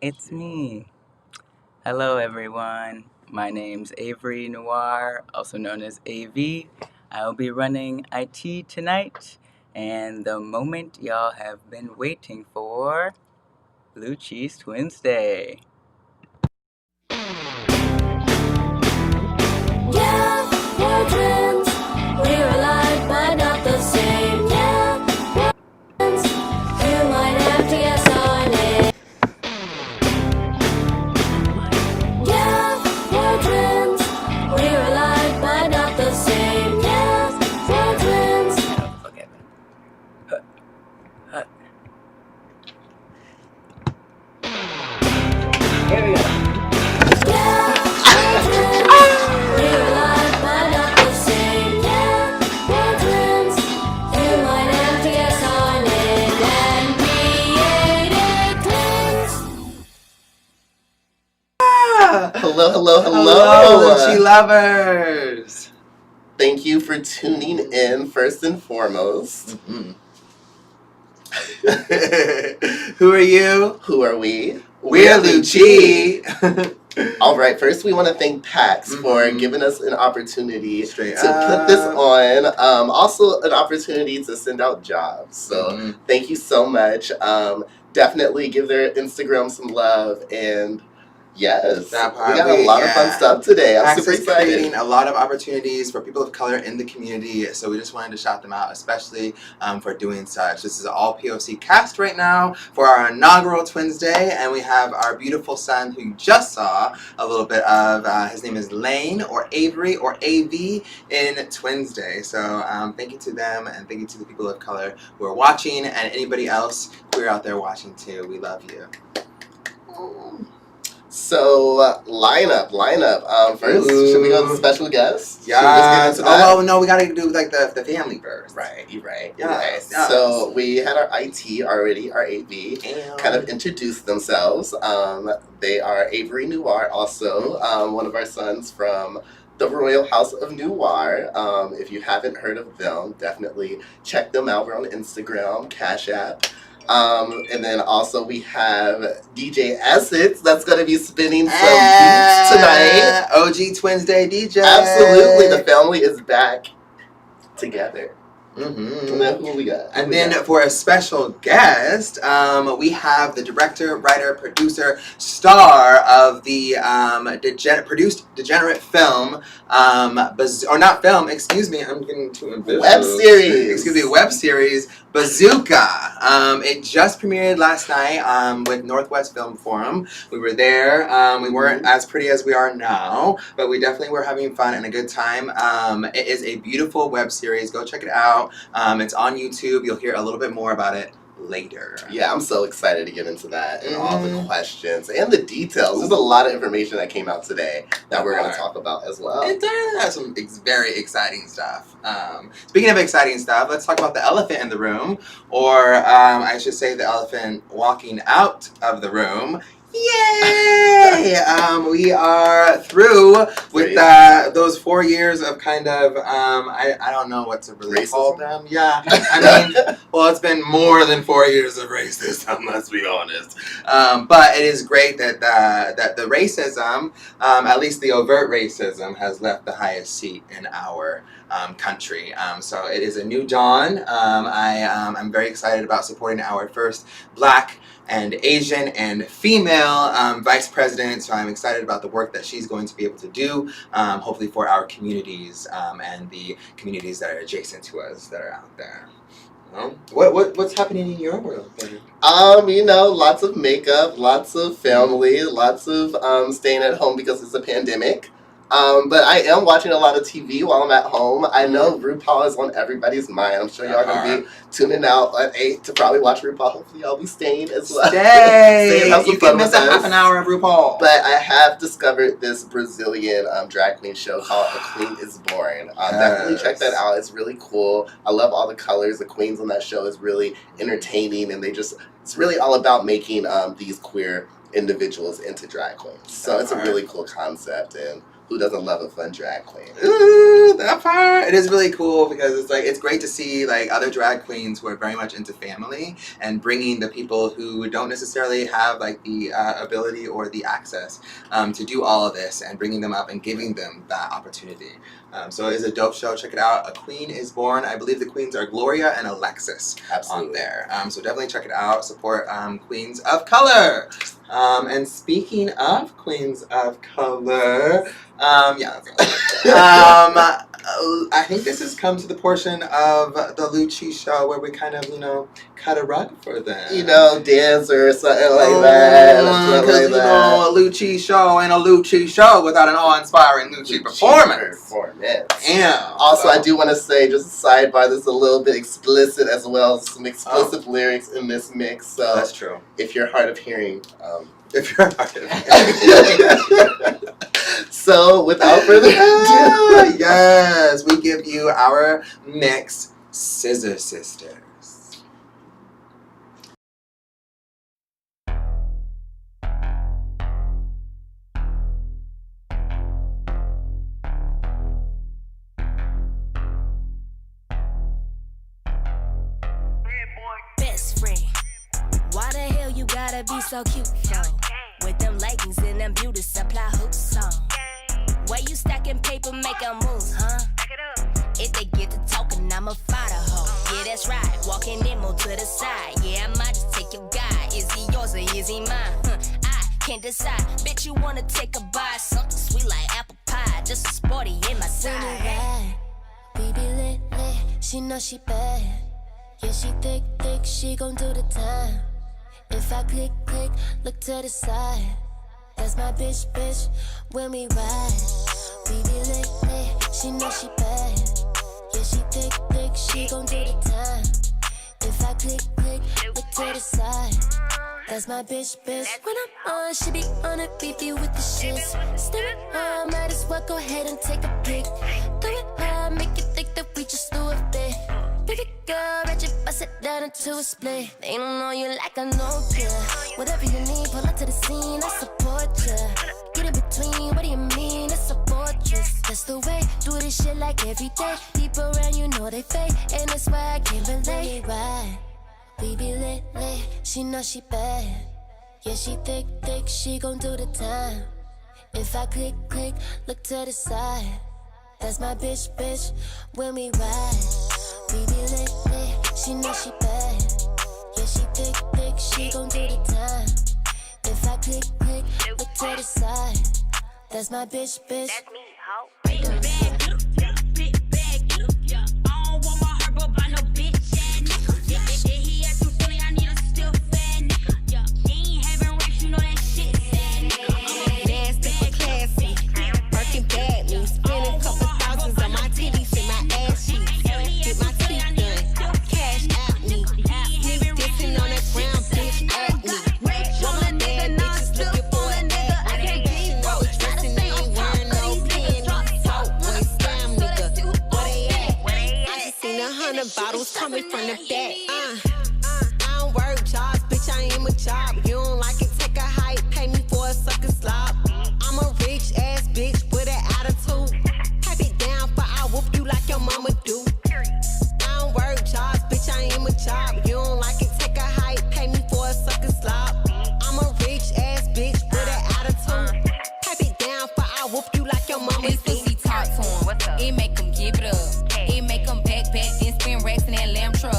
It's me. Hello, everyone. My name's Avery Noir, also known as AV. I'll be running IT tonight, and the moment y'all have been waiting for, LÜCHI's TWINSday. Yeah, we're twins. We're alike, but not the same. Yeah, we're twins. You might have to guess our name. Yeah, we're twins. We're alike, but not the same. Yeah, we're twins. Okay. Huh. Huh. Here we go. Yeah, we're twins. We're alike, but not the same. Yeah, we're twins. You might have to guess our name and created twins. Hello, hello, Hello, LÜCHI lovers! Thank you for tuning in, first and foremost. Who are you? Who are we? We're LÜCHI! All right, first we want to thank PAX for giving us an opportunity Straight to put this on. Also, an opportunity to send out jobs. So, thank you so much. Definitely give their Instagram some love and. Yes, we got a lot of fun stuff today. I'm super excited. Creating a lot of opportunities for people of color in the community, so we just wanted to shout them out, especially for doing such. This is all POC cast right now for our inaugural TWINSday, and we have our beautiful son who you just saw a little bit of. His name is Lane, or Avery, or AV in TWINSday. So thank you to them, and thank you to the people of color who are watching, and anybody else queer out there watching too. We love you. So, line up. First, should we go to the special guest? Yeah. Oh, no, we gotta do like the family first. Right, you're right. Yes. So, we had our IT already, our AV, kind of introduce themselves. They are Avery Noir, also one of our sons from the Royal House of Noir. If you haven't heard of them, definitely check them out. We're on Instagram, Cash App. And then also we have DJ ESSEX that's going to be spinning some beats tonight. OG TWINSday DJ. Absolutely. The family is back together. And then who we got? And then for a special guest, we have the director, writer, producer, star of the produced Degenerate film, or not film, excuse me, I'm getting too ambitious. Web series. Excuse me, web series, BAZZOOKA. It just premiered last night with Northwest Film Forum. We were there. We weren't as pretty as we are now, but we definitely were having fun and a good time. It is a beautiful web series. Go check it out. It's on YouTube. You'll hear a little bit more about it later. Yeah, I'm so excited to get into that and all the questions and the details. There's a lot of information that came out today that we're going to talk about as well. It does have some very exciting stuff. Speaking of exciting stuff, let's talk about the elephant in the room, or I should say the elephant walking out of the room. Yay! We are through with those 4 years of kind of, I don't know what to really call them. Yeah, I mean, well, it's been more than 4 years of racism, let's be honest. But it is great that the racism, at least the overt racism, has left the highest seat in our country. So it is a new dawn. I'm very excited about supporting our first Black and Asian and female vice president, so I'm excited about the work that she's going to be able to do, hopefully for our communities and the communities that are adjacent to us that are out there. What's happening in your world, baby? You know, lots of makeup, lots of family, lots of staying at home because it's a pandemic. But I am watching a lot of TV while I'm at home. I know RuPaul is on everybody's mind. I'm sure y'all are going to be tuning out at 8 to probably watch RuPaul. Hopefully y'all be staying as well. Stay! You can miss a half an hour of RuPaul. But I have discovered this Brazilian drag queen show called A Queen is Born. Definitely check that out. It's really cool. I love all the colors. The queens on that show is really entertaining, and it's really all about making these queer individuals into drag queens. So it's a really cool concept, and who doesn't love a fun drag queen? Ooh, that part. It is really cool because it's like it's great to see like other drag queens who are very much into family and bringing the people who don't necessarily have like the ability or the access to do all of this and bringing them up and giving them that opportunity. So it is a dope show. Check it out. A Queen is Born. I believe the queens are Gloria and Alexis. Absolutely. On there. So definitely check it out. Support queens of color. And speaking of queens of color, yeah, that's all. I think this has come to the portion of the LÜCHI show where we kind of, you know, cut a rug for them. You know, dance or something like that. Because, you know, a LÜCHI show ain't a LÜCHI show without an awe-inspiring LÜCHI performance. Damn. Also, I do want to say, just a sidebar, this is a little bit explicit as well. Some explicit lyrics in this mix. So that's true. If you're hard of hearing, if you're hard of hearing. So, without further ado, yes, we give you our mix, Scissor Sisters. Best friend, why the hell you gotta be so cute, though? With them leggings and them beauty supply hoops on. Why you stacking paper, making moves, huh? If they get to talking, I'ma fight a hoe. Yeah, that's right. Walking in more to the side. Yeah, I might just take your guy. Is he yours or is he mine? I can't decide. Bitch, you wanna take a bite? Something sweet like apple pie. Just a sporty in my side. We be lit, lit. She know she bad. Yeah, she thick, she gon' do the time. If I click, click, look to the side. That's my bitch, when we ride. We be lit, lit, she know she bad. Yeah, she thick, she gon' do the time. If I click, click, look to the side. That's my bitch. When I'm on, she be on it, beefy with the shits. Staring hard, might as well go ahead and take a pic. Do it hard, make you think that we just do a bit. Baby girl, ratchet, bust it down into a split. They don't know you like I know ya. Whatever you need, pull up to the scene, I support ya. Get in between, what do you mean? It's a fortress. That's the way, do this shit like every day. People around, you know they fake, and that's why I can't relate. Right, we be lit, lit, she know she bad. Yeah, she thick, she gon' do the time. If I click, click, look to the side. That's my bitch, when we ride. We be lit, lit, she know she bad. Yeah, she thick, she gon' do the time. If I click, click, look to the side. That's my bitch. That's me, ho. Big bag, yeah. I don't want my heart, but by no bitch ass nigga. Yeah, he actin' silly, I need a still fat nigga. Yeah, he ain't having racks, you know that shit sad nigga. Nasty for classy, working bad me, spending a couple thousands on my titties and my ass cheeks. Get my teeth done, cash out me. Niggas dissing on that brown bitch at me. All my bad bitches looking for a nigga. I can't be no dressing, they ain't wearing no panties. So boy, scam nigga, where they at? I just seen 100 bottles coming from the back. I don't work jobs, bitch, I am a job. You don't like it, take a hike, pay me for a sucker slop. I'm a rich ass bitch with an attitude. Pipe it down, but I whoop you like your mama do. I don't work jobs, bitch, I am a job. You don't like it, take a hike, pay me for a sucker slop. I'm a rich ass bitch with an attitude. Pipe it down, but I whoop you like your mama do. Pussy talk to him, it make him give it up. It make him back, then spin racks in that lamb truck.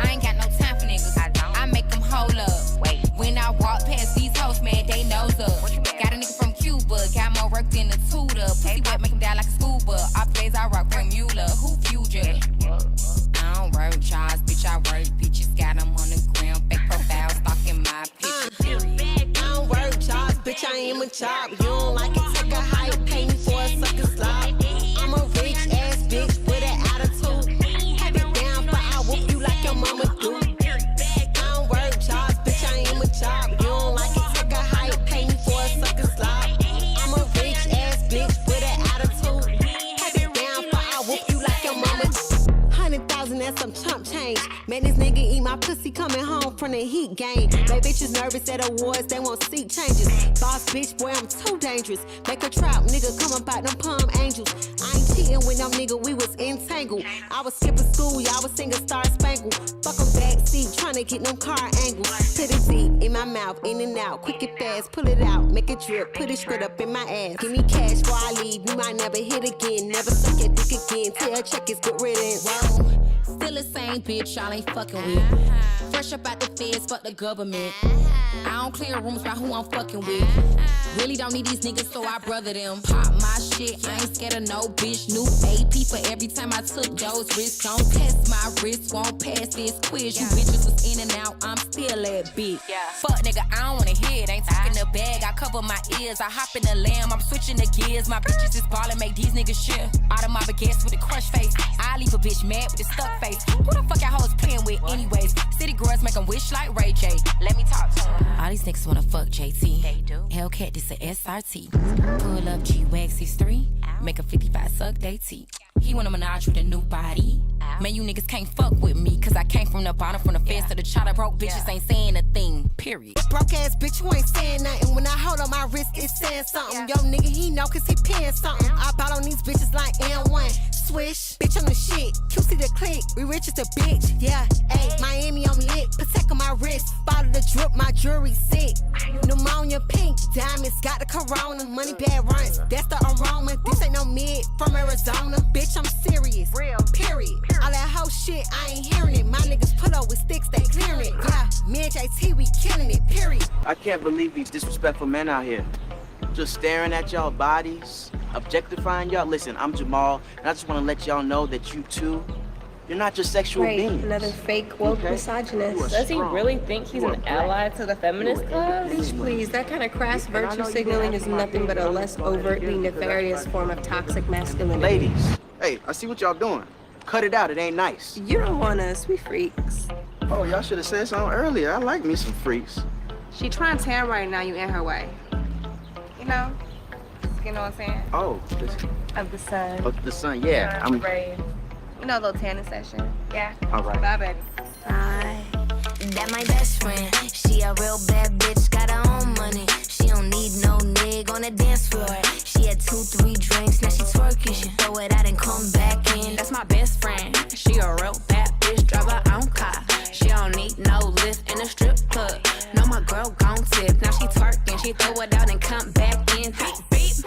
I ain't got no time for niggas, I make them hold up. When I walk past these hoes, man, they nose up. Got a nigga from Cuba, got more work than a tutor. Pussy wet, make him down like a scuba. Off days I rock Bermuda, who future? I don't work jobs, bitch, I work bitches. Got them on the ground, fake profile, stalking my picture. I don't work jobs, bitch, I am a job. You don't like it, take a hike, pay me for a sucker slop. I'm a rich ass bitch with an attitude. Pipe it down, but I whoop you like your mama do. I don't work jobs, bitch, I am a job. You don't like it, take a hike, pay me for a sucker slop. I'm a rich ass bitch with an attitude. Pipe it down, but I whoop you like your mama do. 100,000, that's some chump change. Man, this nigga eat my pussy coming home from the saying heat gain. Make bitches nervous at awards, they won't seek changes. Boss bitch, boy, I'm too dangerous. Make a trap, nigga, come up out them palm angels. I ain't cheating with no nigga, we was entangled. I was skipping school, y'all was singing Star Spangled. Fuck them backseat, tryna get them car angles. Put it deep in my mouth, in and out, quick and fast, pull it out, make it drip, put it straight up in my ass. Give me cash before I leave, you might never hit again. Never suck your dick again, tell check is good riddance. Whoa, still the same bitch y'all ain't fucking with. Fresh up out the feds, fuck the government. I don't clear rooms by who I'm fucking with. Really don't need these niggas, so I brother them. Pop my shit, I ain't scared of no bitch. New AP for every time I took those risks. Don't test my wrist, won't pass this quiz. You bitches was in and out, I'm still that bitch. Fuck nigga, I don't wanna hear it. Ain't talking the bag, I cover my ears. I hop in the lamb, I'm switching the gears. My bitches is ballin', make these niggas share. Out of my baguettes with a crush face. I leave a bitch mad with a stuck face. Who the fuck y'all hoes playing with anyways? City girls make 'em wish like Ray J. Let me talk to 'em. All these niggas wanna fuck JT. They do. Hellcat, this a SRT. Pull up G-Wax 6'3", make a 55 suck they teeth. He wanna menage with a new body. Man, you niggas can't fuck with me, cause I came from the bottom, from the fence to the chopper. Broke bitches ain't saying a thing, period. Broke ass bitch, you ain't saying nothing. When I hold on my wrist, it's saying something. Yo, nigga, he know cause he paying something. I bought on these bitches like N1. Swish, bitch, I'm the shit. QC the click, we rich as a bitch. Yeah, ayy, Miami, I'm lit. Protect on my wrist, bottle the drip, my jewelry sick. Pneumonia pink, diamonds, got the corona. Money bad runs, that's the aroma. This ain't no mid from Arizona. Bitch, I'm serious, real, period. All that whole shit, I ain't hearing it. My niggas put up with sticks, they clearing it. Yeah, me and JT, we killing it, period. I can't believe these disrespectful men out here. Just staring at y'all bodies, objectifying y'all. Listen, I'm Jamal, and I just want to let y'all know that you too, you're not just sexual beings. Another fake woke misogynist. Does he really think he's an ally to the feminist cause? Please, that kind of crass virtue signaling is nothing but a less overtly nefarious form of toxic masculinity. Ladies, hey, I see what y'all doing. Cut it out, it ain't nice. You don't want us, we freaks. Oh, y'all should have said something earlier. I like me some freaks. She trying to tan right now, you in her way. You know? You know what I'm saying? Oh, Of the sun. Of the sun, yeah. I'm right. You know, a little tanning session. Yeah. All right. Bye, baby. Bye. That my best friend. She a real bad bitch, got her own money. She don't need no nigga on the dance floor. She had 2-3 drinks, now she twerking. She throw it out and come back in. That's my best friend. She a real bad bitch, drive her own car. She don't need no lift in a strip club. No, my girl gon' tip. Now she twerking, she throw it out and come back in. Beep, beep.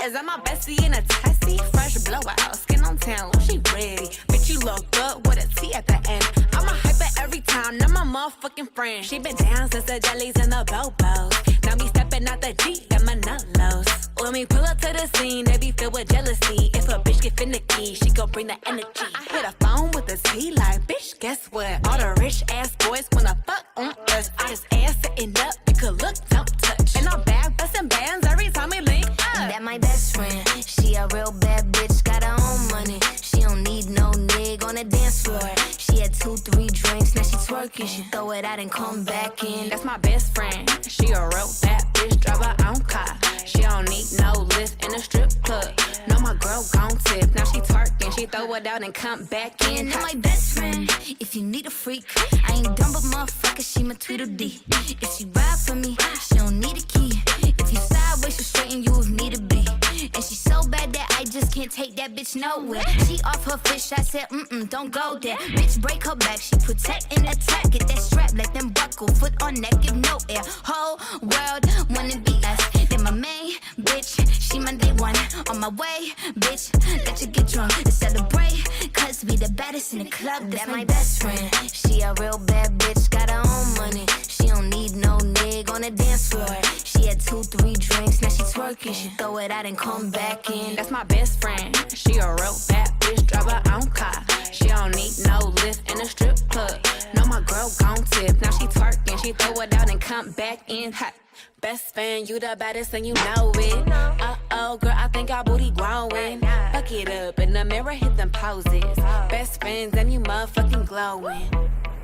Is that my bestie in a testy? Fresh blowout, skin on town, she ready. Bitch, you look good with a T at the end. I'm a hyper every time, not my motherfucking friend. She been down since the jellies and the bobos. Now me stepping out the Jeep, got my nut-lows. When we pull up to the scene, they be filled with jealousy. If a bitch get finicky, she gon' bring the energy. I hit a phone with a T like, bitch, guess what? All the rich ass boys wanna fuck on us. I just ass sitting up, you could look, don't touch. And I'm back bustin' bands every time we link up. That my best friend. She a real bad bitch, got her own money. She don't need no nigga on the dance floor. She had 2-3 drinks, now she twerking. She throw it out and come back in. That's my best friend. She a real bad bitch, drive her own car. She don't need no lift in a strip club. No, my girl gon' tip. Now she twerking, she throw it out and come back in. That my best friend. If you need a freak, I ain't dumb but motherfucker, she my Tweedledee. If she ride for me, she don't need a key. If you sideways, she straighten you if need to be. And she so bad that I just can't take that bitch nowhere. She off her fish, I said, don't go there. Bitch, break her back, she protect and attack. Get that strap, let them buckle, foot on neck, give no air. Whole world wanna be us. Then my main bitch, she my day one. On my way, bitch, let you get drunk and celebrate. Cause we the baddest in the club, that's my best friend. She a real bad bitch, got her own money. She don't need no nigga on the dance floor. She had 2-3 drinks, now she twerking. She throw it out and come back in. That's my best friend. She a real bad bitch, drive her own car. She don't need no lift in a strip club. No, my girl gon' tip. Now she twerking, she throw it out and come back in hot. Best friend, you the baddest and you know it. Uh-oh, girl, I think our booty growing. Fuck it up in the mirror, hit them poses. Best friends and you motherfucking glowing.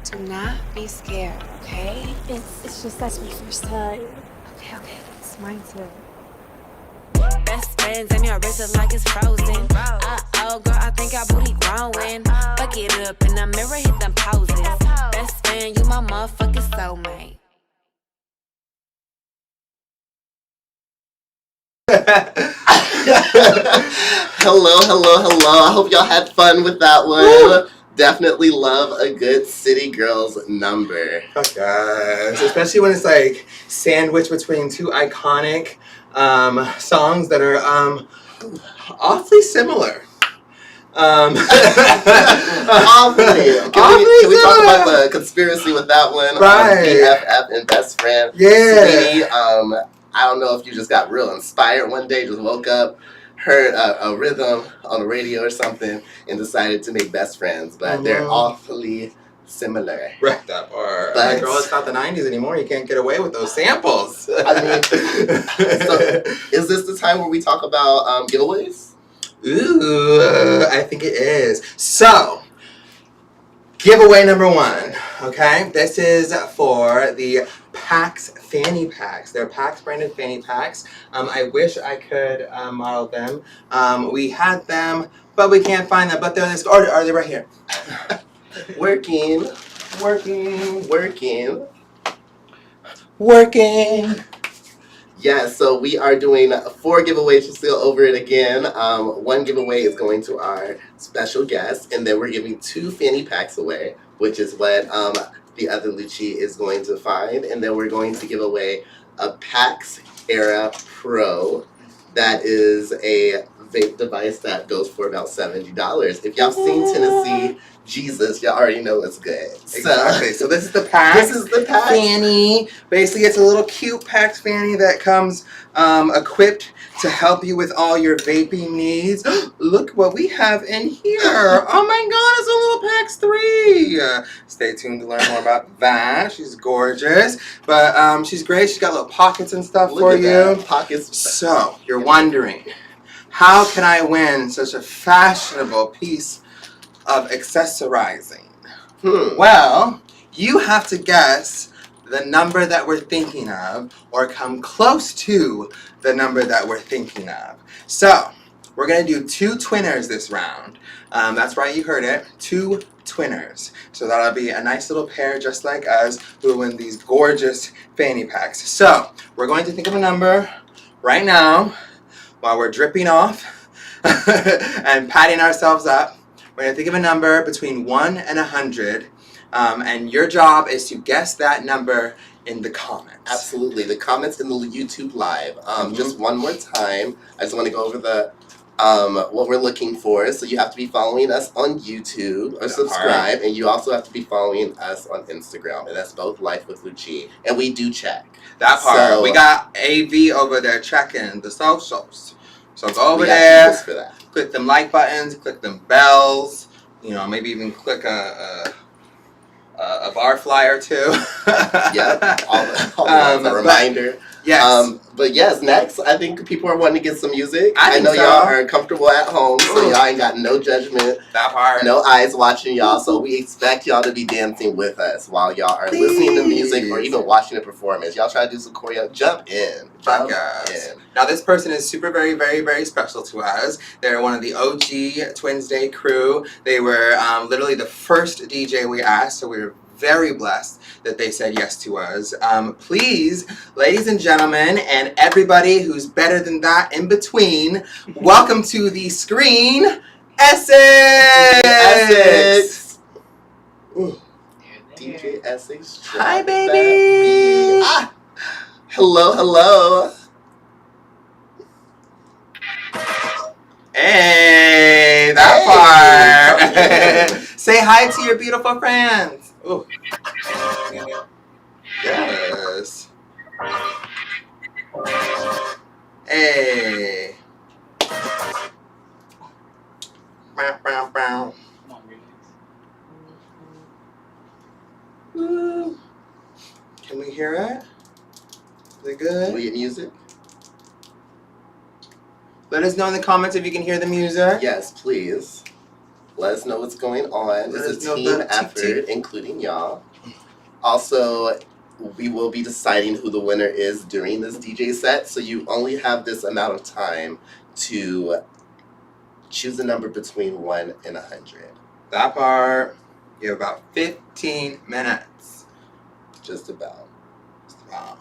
Do not be scared, okay? It's just that's my first time. Okay, it's mine too. best friends and your wrist is like it's frozen. Oh girl, I think our booty growing. Fuck it up in the mirror, hit them poses. Best friend, you my motherfucking soulmate. Hello. I hope y'all had fun with that one. Woo! Definitely love a good City Girls number. Oh gosh, especially when it's like sandwiched between two iconic songs that are awfully similar. Awfully. Can we talk about the conspiracy with that one? Right. BFF and best friend. Yeah. Sweetie, I don't know if you just got real inspired one day, just woke up, heard a rhythm on the radio or something, and decided to make best friends. But they're awfully similar. Right, that part. But, girl, it's not the 90s anymore. You can't get away with those samples. I mean, so is this the time where we talk about giveaways? Ooh, I think it is. So, giveaway number 1, okay? This is for the PAX fanny packs. They're PAX branded fanny packs. I wish I could model them. We had them, but we can't find them. But they're this. Or are they right here? Working. Yeah, so we are doing 4 giveaways. Just go over it again. 1 giveaway is going to our special guest, and then we're giving 2 fanny packs away, which is what the other Lucci is going to find. And then we're going to give away a PAX Era Pro. That is a vape device that goes for about $70. If y'all seen Tennessee Jesus, y'all already know it's good. Exactly. So this is the PAX. This is the PAX fanny. Basically, it's a little cute PAX fanny that comes equipped to help you with all your vaping needs. Look what we have in here. Oh my God, it's a little PAX 3. Stay tuned to learn more about that. She's gorgeous, but she's great. She's got little pockets and stuff for you. Pockets. So you're wondering, how can I win such a fashionable piece of accessorizing? Well, you have to guess the number that we're thinking of, or come close to the number that we're thinking of. So, we're going to do 2 twinners this round. That's right, you heard it. 2 twinners. So that'll be a nice little pair just like us who win these gorgeous fanny packs. So, we're going to think of a number right now while we're dripping off and patting ourselves up. We're going to think of a number between 1 and 100, and your job is to guess that number in the comments. Absolutely. The comments in the YouTube Live. Just one more time, I just want to go over the what we're looking for. So you have to be following us on YouTube or subscribe, and you also have to be following us on Instagram, and that's both Life with Lucci. And we do check. That part. So, we got AV over there checking the socials. So go over there. For that. Click them like buttons, click them bells, you know, maybe even click a bar flyer too. Yeah, all the reminder. Yes. But yes, next, I think people are wanting to get some music. I know so. Y'all are comfortable at home, so y'all ain't got no judgment. That part. No eyes watching y'all, so we expect y'all to be dancing with us while y'all are listening to music or even watching a performance. Y'all try to do some choreo. Jump in. Jump in. Now, this person is super, very, very, very special to us. They're one of the OG TWINSday crew. They were literally the first DJ we asked, so we were very blessed that they said yes to us. Please, ladies and gentlemen, and everybody who's better than that in between, welcome to the screen, ESSEX! DJ ESSEX. Hi, baby! Hello. Hey, that part! Say hi to your beautiful friends. Ooh. Yes. Hey. Bow. Ooh. Can we hear it? Is it good? Will you get music? Let us know in the comments if you can hear the music. Yes, please. Let us know what's going on. It's a team effort, including y'all. Also, we will be deciding who the winner is during this DJ set. So you only have this amount of time to choose a number between 1 and 100. That part. You have about 15 minutes. Just about. Wow.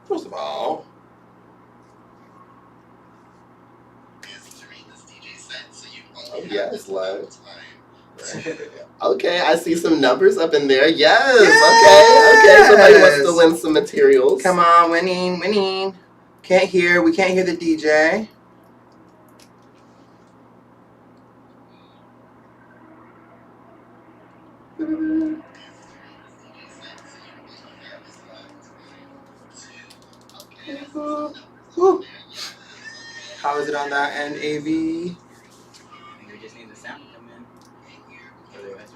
First of all, oh yeah, it's live. Okay, I see some numbers up in there. Yes. Okay. Somebody wants to win some materials. Come on, winning. We can't hear the DJ. Woo. How is it on that end, AV? I think we just need the sound to come in. Otherwise,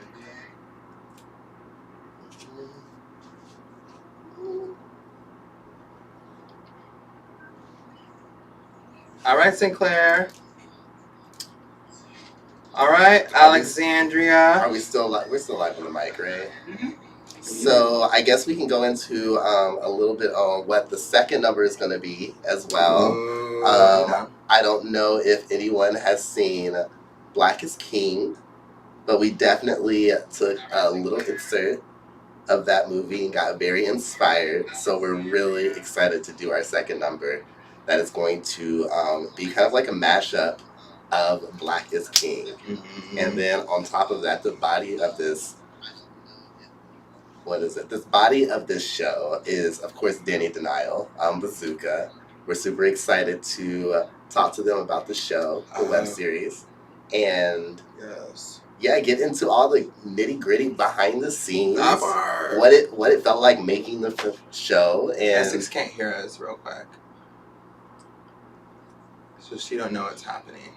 All right, Sinclair. All right, Alexandria. We're still live on the mic, right? Mm-hmm. So I guess we can go into a little bit on what the second number is going to be as well. I don't know if anyone has seen Black is King, but we definitely took a little excerpt of that movie and got very inspired. So we're really excited to do our second number that is going to be kind of like a mashup of Black is King. Mm-hmm. And then on top of that, the body of this, this body of this show is, of course, Danny Denial, BAZZOOKA. We're super excited to talk to them about the show, the web series, and get into all the nitty gritty behind the scenes, what it felt like making the show. And Essex can't hear us real quick, so she don't know what's happening.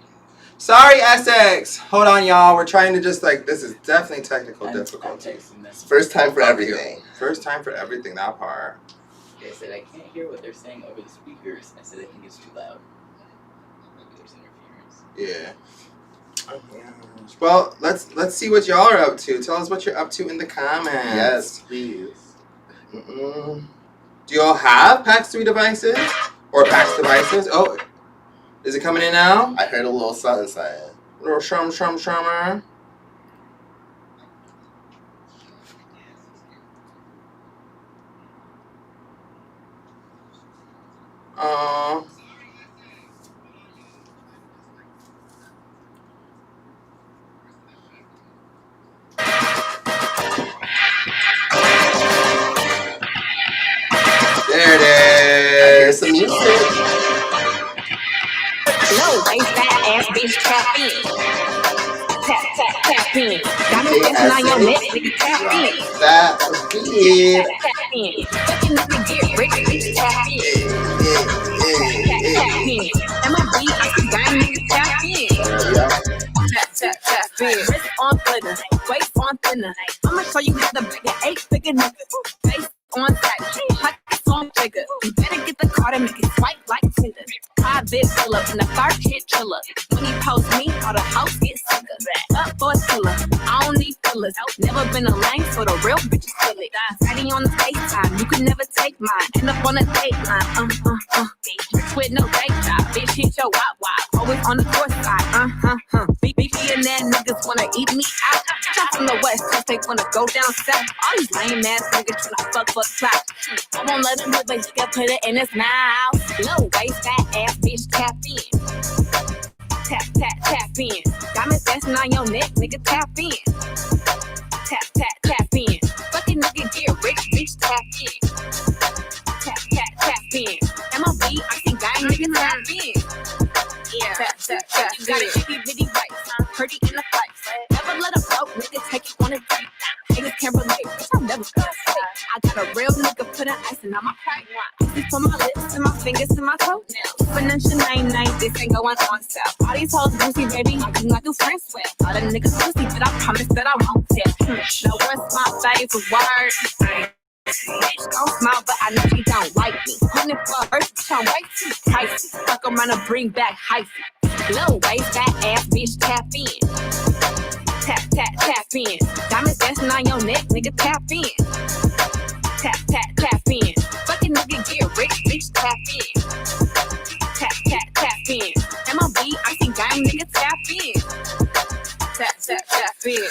Sorry, Essex. Hold on, y'all. We're trying to just this is definitely technical difficulties. First time for everything. First time for everything. That part. I said I can't hear what they're saying over the speakers. I said I think it's too loud. Maybe there's interference. Yeah. Oh, gosh. Well, let's see what y'all are up to. Tell us what you're up to in the comments. Yes, please. Do y'all have PAX 3 devices or PAX devices? Oh, is it coming in now? I heard a little something. A little shrum. There it is. I hear some music. Low waist, fat ass bitch, tap in. Tap in. Got me dancing on your neck, nigga, tap in. That beat. Tap in. Fucking nigga get rich, bitch, tap in. Tap in. MOB, I see gang nigga, tap in. Tap in. Wrist on glitter, waist on thinner. I'ma show you how to bring an 8-figure nigga. Face on tight, pockets on bigger. You better get the card and make it swipe like Tinder. High bit fill up and the first hit chiller. When he post me, all the house get sicker. Up for a killer, I don't need fillers. Never been a lane, so the real bitches feel it. Fighting on the FaceTime, you could never take mine. End up on a date line, Bitch with no day job, bitch hit your wop. Always on the course side, Beefy and that niggas wanna eat me out. Jump from the west, cause they wanna go down south. All these lame ass niggas tryna fuck clout. I won't let him live, but he can put it in his mouth. Low waist, fat ass bitch, tap in. Tap in. Diamonds dancing on your neck, nigga, tap in. Tap in. Fucking nigga get rich, bitch, tap in. Tap in. MOB, I see gang, nigga, tap in. Yeah, tap. You got a itty bitty right, pretty in the fight. Never let a broke nigga take it on a date. Niggas can't relate, bitch, I'm never gonna say. I got a real nigga putting icing on my pipe. This for my lips and my fingers and my toenails. Financial 9-9, this ain't going on sale. All these hoes juicy, baby, I do not do friends with. All the niggas pussy, but I promise that I won't tell. Now what's my favorite word? Bitch gon' smile, but I know she don't like me. 100 for her, she don't way too pricey. Fuck around and bring back hyphy. Low waist, fat ass bitch, tap in. Tap, tap, tap in. Diamonds dancing on your neck, nigga, tap in. Tap, tap, tap in. Fucking nigga get rich, bitch, tap in. Tap, tap, tap in. MLB, I see diamond, nigga, tap in. Tap, tap, tap in.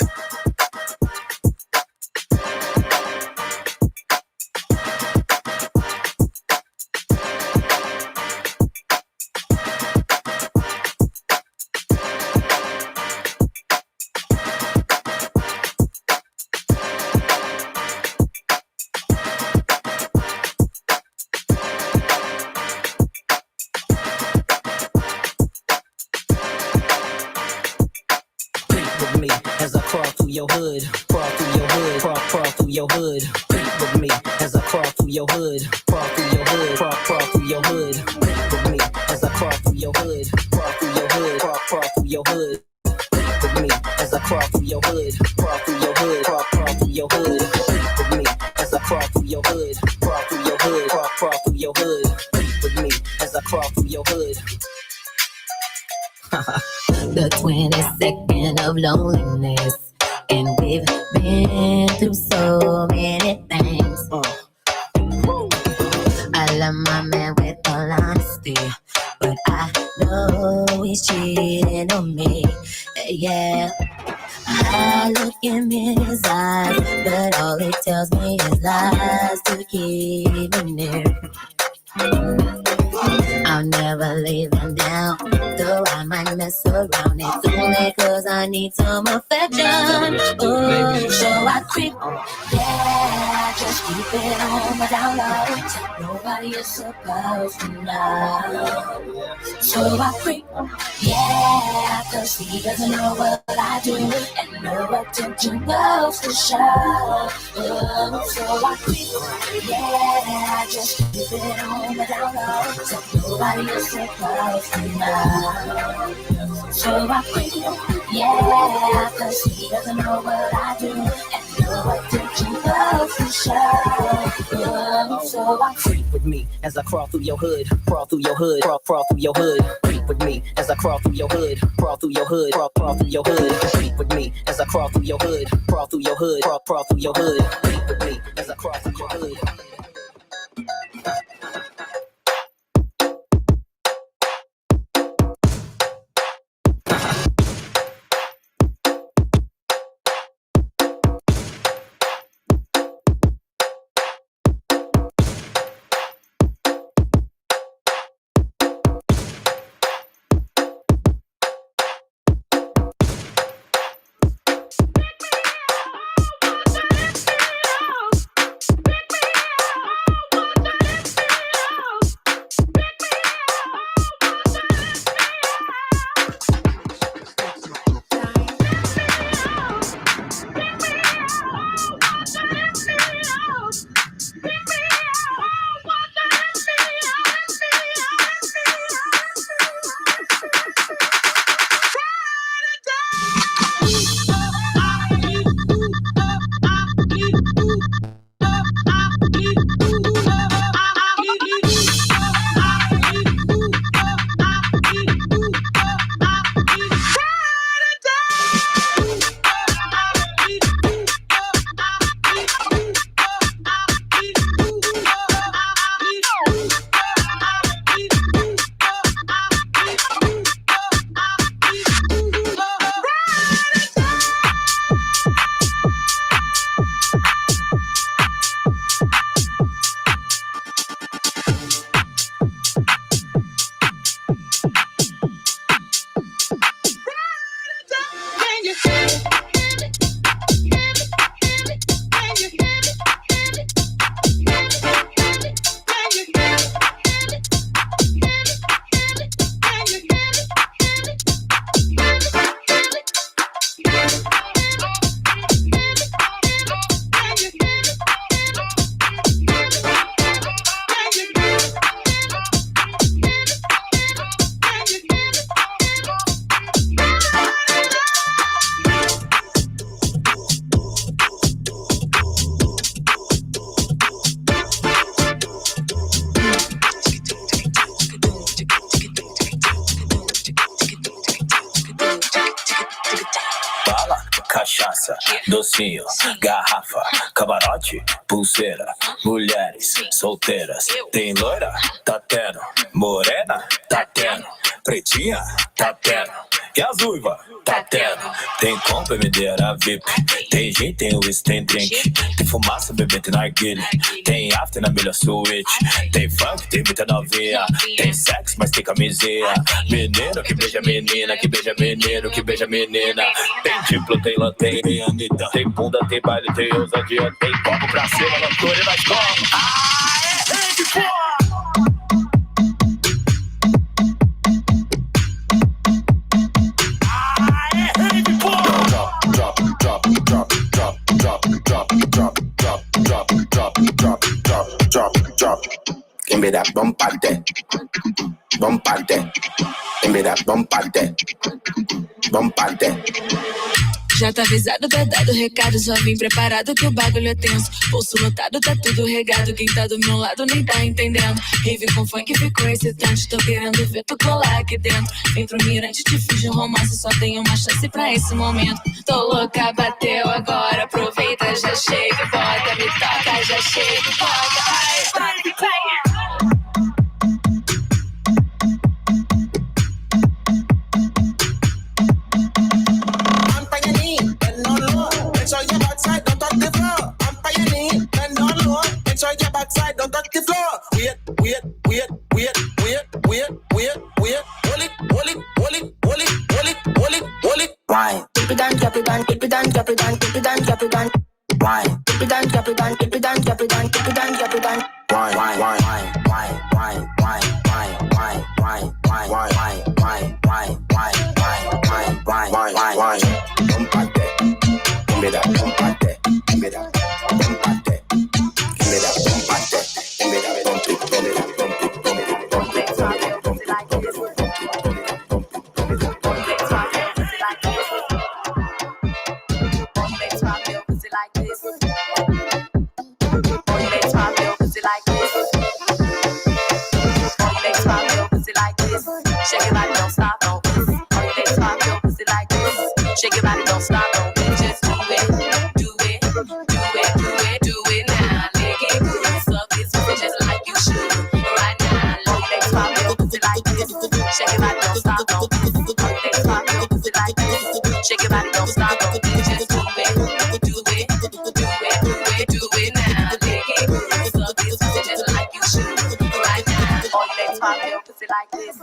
As I crawl through your hood, crawl through your hood, crawl through your hood. Creep with me as I crawl through your hood, crawl through your hood, crawl through your hood. Creep with me as I crawl through your hood, crawl through your hood, crawl through your hood. Creep with me as I crawl through your hood, crawl through your hood, crawl through your hood. Creep with me as I crawl through your hood, crawl through your hood, crawl through your hood. Creep with me as I crawl through your hood. The 22nd of loneliness, and we've been through so many things. I love my man with all honesty, but I know he's cheating on me. Yeah, I look in his eyes, but all it tells me is lies to keep me near. I'll never leave him down, though I might mess around. It's only cause I need some affection. Ooh, so I creep, yeah, just keep it on the down low. Nobody is supposed to know. So I creep, yeah, cause he doesn't know what I do, and no attention goes to show. Ooh, so I creep, yeah, just keep it on the down low. So nobody is supposed to know. So I creep, yeah, cause he doesn't know what I do, and no attention goes to show. So I creep with me as I crawl through your hood, crawl through your hood, crawl through your hood. Creep with me as I crawl through your hood, crawl through your hood, crawl through your hood. Creep with me as I crawl through your hood, crawl through your hood, crawl through your hood. Creep with me as I crawl through your hood. docinho, garrafa, camarote, pulseira, mulheres solteiras. Tem loira? Tá tendo. Morena? Tá tendo. Pretinha? Tá tendo. E as uivas? Tá tendo. Tem compra, medeira VIP. Tem gin, tem whisky, tem drink. Tem fumaça, bebê, tem narguilha. Tem after na melhor suíte. Tem funk, tem muita novinha. Tem sexo, mas tem camisinha. Menino que beija menina, que beija menino, que beija menina. Tem diplo, tem lanterna, tem Anitta. Tem bunda, tem baile, tem ousadia. Tem copo pra cima, loucura e nós como. Rede, porra! Give me that bump out there, bump out there. Give me that bump out there, bump out there. Já tá avisado, tá dado o recado, só vim preparado que o bagulho é tenso. Bolso lotado, tá tudo regado, quem tá do meu lado nem tá entendendo. Rave com funk ficou excitante, tô querendo ver tu colar aqui dentro. Vem pro mirante, te fiz um romance, só tenho uma chance pra esse momento. Tô louca, bateu agora, aproveita, já chega e bota, me toca, já chega e bota. Vai, vai. Your backside, don't touch the floor. Wait. Wine. Dip it down, drop it down, dip it down, drop it down, dip it down, drop it down. Wine. Dip it down, drop it down, dip it down, drop it down, dip it down, drop it down. Wine. Bump out there. Give me that bump out there. Give me that bump out there. Give me that bump out there. Give me that bump it, bump it, bump it, bump it, bump it, bump it, bump it, bump it, bump it, bump it, bump it, Shake your body, don't stop, don't. Shake your body, don't stop, don't. Just do it now. Make it good, suck this pussy just like you should. Right now, low legs pop your pussy like this. Shake your body, don't stop, don't. Low legs pop your pussy like this. Shake your body, don't stop, don't. Just do it now. Make it good, suck this pussy just like you should. Right now, low legs pop your pussy like this.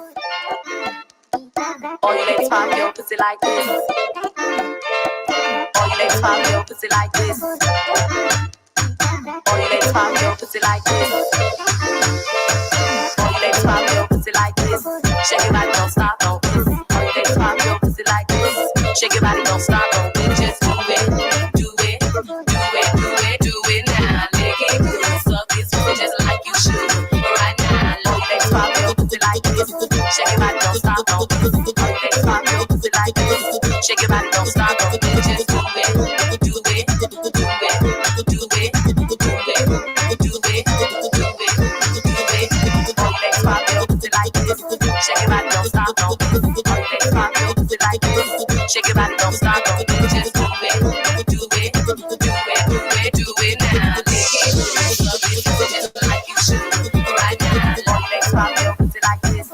All your legs pop your pussy like this. All your legs pop your pussy like this. All your legs pop your pussy like this. All your legs pop your pussy like this. Shake your body, don't stop, don't. All your legs pop your pussy like this. Shake your body, don't stop, don't. Just do it now. Make it good, suck this pussy just like you should. Right now, low legs pop your pussy like this. Shake your body, don't stop, don't. Shake your body, don't stop, don't. Just do it. Legs pop your pussy like this. Shake your body, don't stop, don't. Legs pop your pussy like this. Shake your body, don't stop, don't. Just do it now. Make it good, suck this pussy just like you should. Right now, legs pop your pussy like this.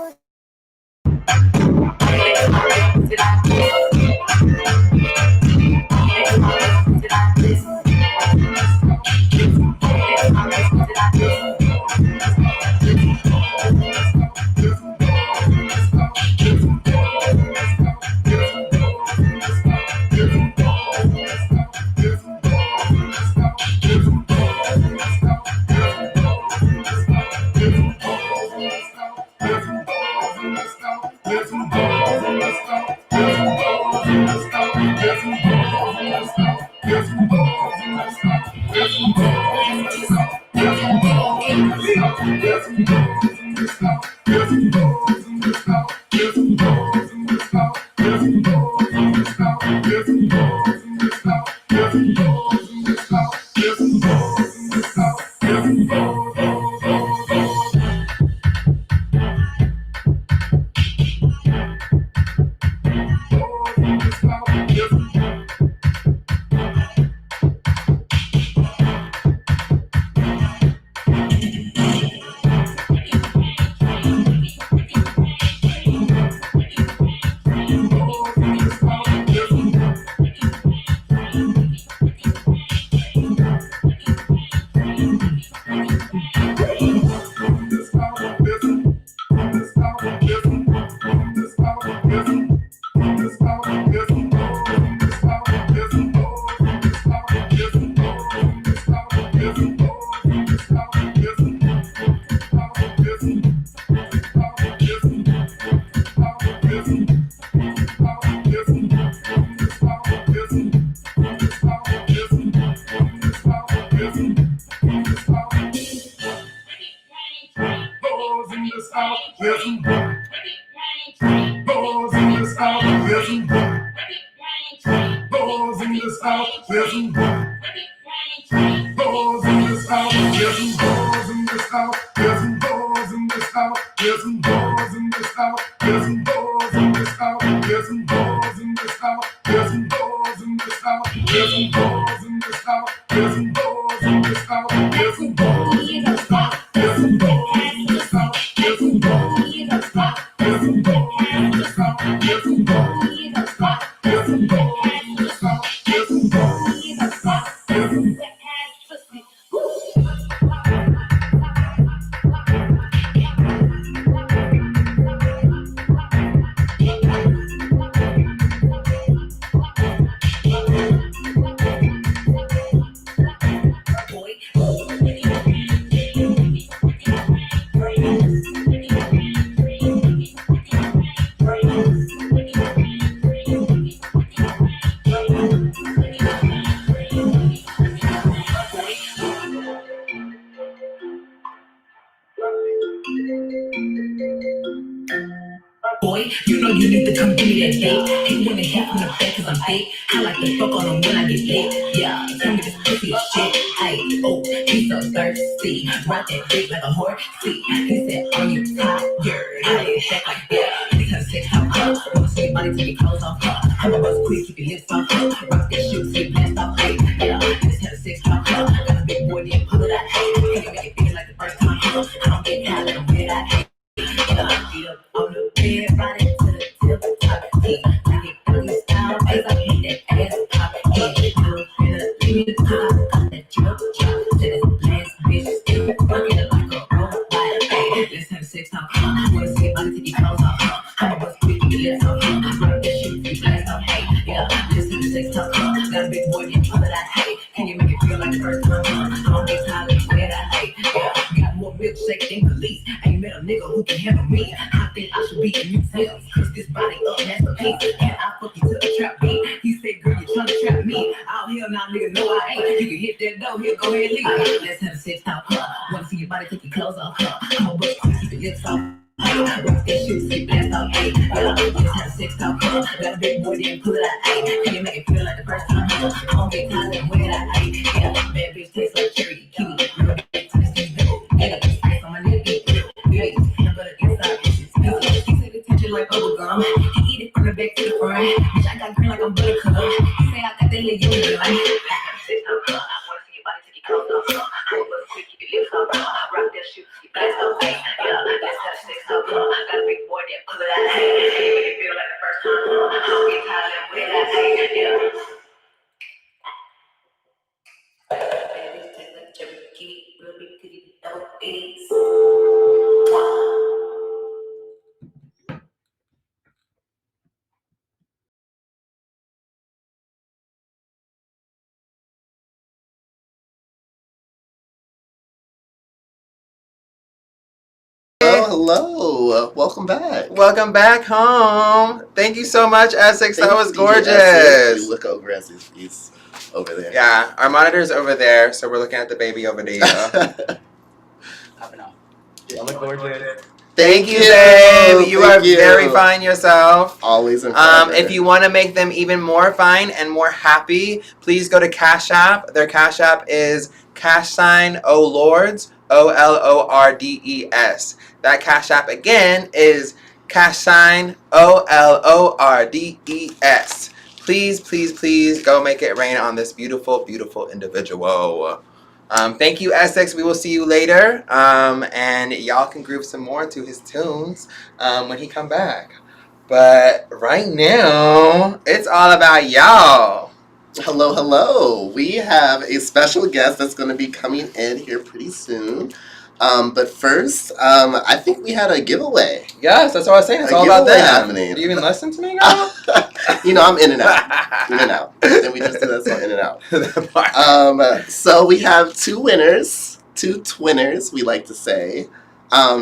Boy, you know you need to come give me that date. Ain't wanna hit from the back cause I'm fake. I like to fuck on them when I get late. Yeah, tell me this pussy is shit. Ay, oh, he's so thirsty. Ride that dick like a horse. See, he said, are you tired? I ain't back like that. Because sex how up. Wanna see your body till your clothes off. I'm a buzz quick, keep your lips off. Rock that shit, see, blast off. Hey, yeah, this kind of sex how up. Got a big boy, then pull it out. Hey, can you make it feel like the first time? I don't get high, let him get out. Beat up on the bed, ride it to the tip, top it, like it doggy style, face I hit that ass, pop it, little bit of top, got that drip, drop, to this last bitch, still fucking it like a robot, hey, let's have sex talk, wanna see your body take your clothes off, I'm a bust quick, your lips off, rock that shit, you blast off, hey, yeah, let's have sex talk, got a big boy, then pull it out, hey, can you make it feel like the first time, I don't get tired of wear that, hey, yeah, got more milkshake than police, ain't met a nigga who can handle me. I think I should be in museums. Cause this body up, that's a piece. And I fuck you to a trap beat. He said, girl, you tryna trap me. Out here now, nigga, no, I ain't. You can hit that door, here, go ahead, leave. Let's have a sex talk, wanna see your body, take your clothes off, I'm a bust quick, keep your lips off. Rock that shit, see, blast off, hey. Let's have a sex talk, got a big boy, then pull it out, hey. Can you make it feel like the first time? I don't get tired of wear that, hey. Yeah, bad bitch tastes like cherry, kiwi. Real big Tennessee, yeah, ice on my neck, yeah. Like bubblegum, he eat it from the back to the front. Bitch, I got green like I'm buttercup. He say I got that little yellow gun. I wanna see your body take your clothes off. I'm a quick, keep your lips off. Rock that shit, you blast off. Yeah, let's have sex talk. Got a big boy that pull it out. Hey, make it feel like the first time. I don't get tired of wear that. Hey, yeah. Baby, take like Cherokee, real big kitty, double A's. Hello. Welcome back. Welcome back home. Thank you so much, Essex. That was gorgeous. You look over Essex over there. Yeah, our monitor's over there, so we're looking at the baby over there. Hopping off. I look gorgeous. Thank you, babe. You are you. very fine yourself. Always in if you want to make them even more fine and more happy, please go to Cash App. Their Cash App is #OLords, OLORDES. That Cash App again is #OLORDES. Please, please, please go make it rain on this beautiful, beautiful individual. Thank you, Essex. We will see you later. And y'all can groove some more to his tunes when he come back. But right now, it's all about y'all. Hello, hello. We have a special guest that's going to be coming in here pretty soon. But first, I think we had a giveaway. Yes, that's what I was saying. It's all about them. Happening. Do you even listen to me, girl? You know, I'm in and out. In and out. And we just do that song in and out. So we have two winners, two twinners, we like to say.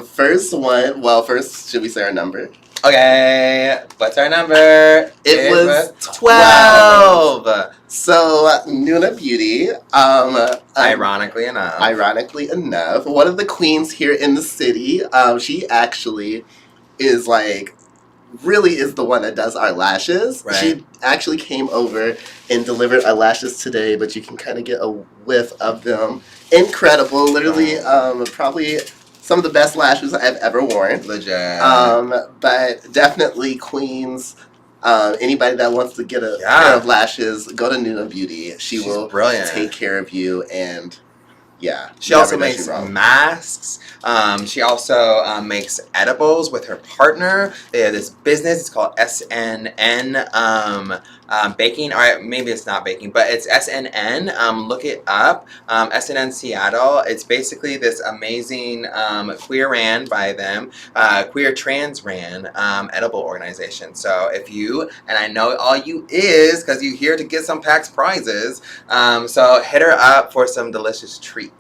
First, should we say our number? Okay, what's our number? It was 12. So, Nuna Beauty, ironically enough, one of the queens here in the city, she actually is really is the one that does our lashes. Right. She actually came over and delivered our lashes today, but you can kind of get a whiff of them. Incredible, literally, probably some of the best lashes I've ever worn. Legit. But definitely queens. Anybody that wants to get a pair of lashes, go to Nuna Beauty. She's will brilliant. Take care of you, and she also makes masks. She also makes edibles with her partner. They have this business. It's called SNN Baking. Or maybe it's not baking, but it's SNN. Look it up. SNN Seattle. It's basically this amazing queer ran by them, queer trans ran edible organization. So if you, and I know all you is because you're here to get some PAX prizes, so hit her up for some delicious treats.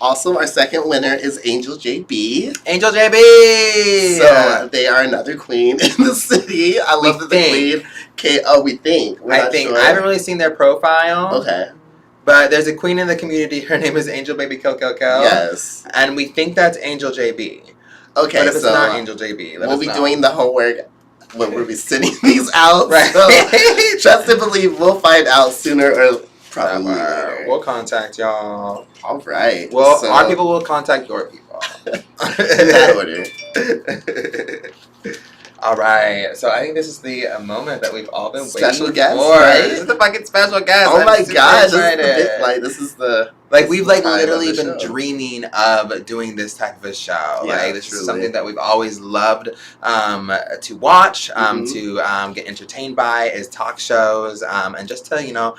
Also, our second winner is Angel JB. Angel JB! So, they are another queen in the city. I love that the queen... we think. We're not sure. I haven't really seen their profile. Okay. But there's a queen in the community. Her name is Angel Baby Coco. Yes. And we think that's Angel JB. Okay, but if it's not Angel JB, we'll be doing the homework when we'll be sending these out. Right. So, trust and believe we'll find out sooner or probably later. We'll contact y'all. All right. Well, our people will contact your people. In that order. All right. So I think this is the moment that we've all been special waiting guest, for. Right? This is the fucking special guest. Oh my gosh! This is the we've literally been dreaming of doing this type of a show. Yeah, this is something that we've always loved to watch, to get entertained by, is talk shows, and just to know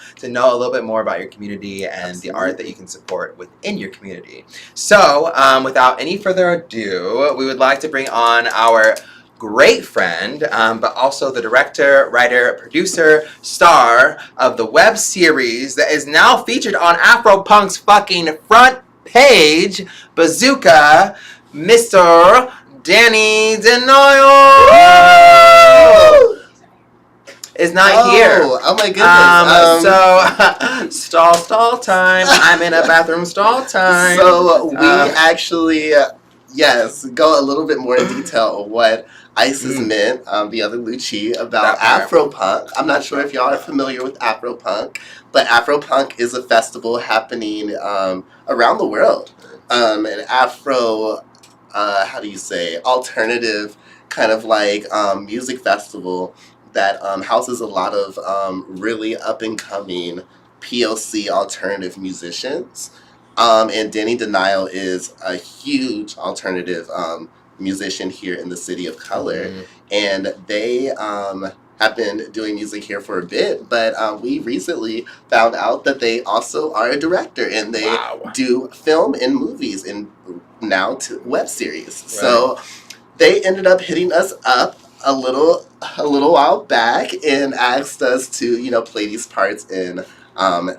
a little bit more about your community and the art that you can support within your community. So without any further ado, we would like to bring on our great friend, but also the director, writer, producer, star of the web series that is now featured on Afropunk's fucking front page, BAZZOOKA, Mr. Danny Denoyle is not here. Oh my goodness. So, stall time. I'm in a bathroom stall time. So we actually, go a little bit more in detail on what ISIS meant, the other LÜCHI, about Afropunk. I'm not sure if y'all are familiar with Afropunk, but Afropunk is a festival happening around the world. An Afro, alternative kind of music festival that houses a lot of really up-and-coming POC alternative musicians. And Danny Denoyle is a huge alternative musician here in the city of color, and they have been doing music here for a bit, but we recently found out that they also are a director, and they do film and movies and now web series. Right. So they ended up hitting us up a little while back and asked us to play these parts in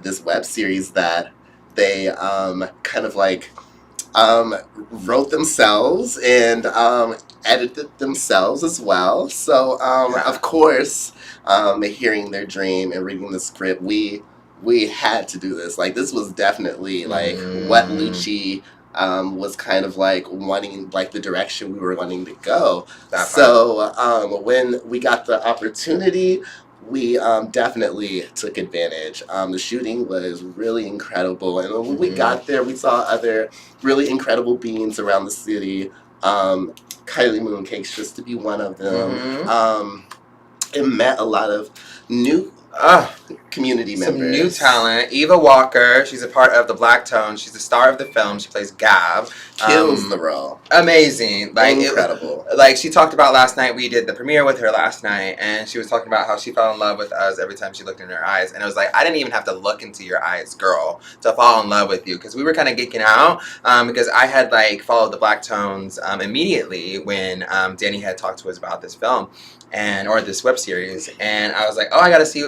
this web series that they wrote themselves and edited themselves as well. So, of course, hearing their dream and reading the script, we had to do this. This was definitely what LÜCHI was kind of wanting, the direction we were wanting to go. So, when we got the opportunity, we definitely took advantage. The shooting was really incredible, and when we got there, we saw other really incredible beings around the city. Kylie Mooncakes, just to be one of them. And met a lot of new community members. Some new talent. Eva Walker, she's a part of the Black Tones. She's the star of the film. She plays Gab. Kills the role. Amazing. Like incredible. Like she talked about last night, we did the premiere with her last night, and she was talking about how she fell in love with us every time she looked in her eyes. And it was like, I didn't even have to look into your eyes, girl, to fall in love with you. Because we were kind of geeking out because I had like followed the Black Tones immediately when Danny had talked to us about this film. Or this web series, and I was like, oh, I gotta see,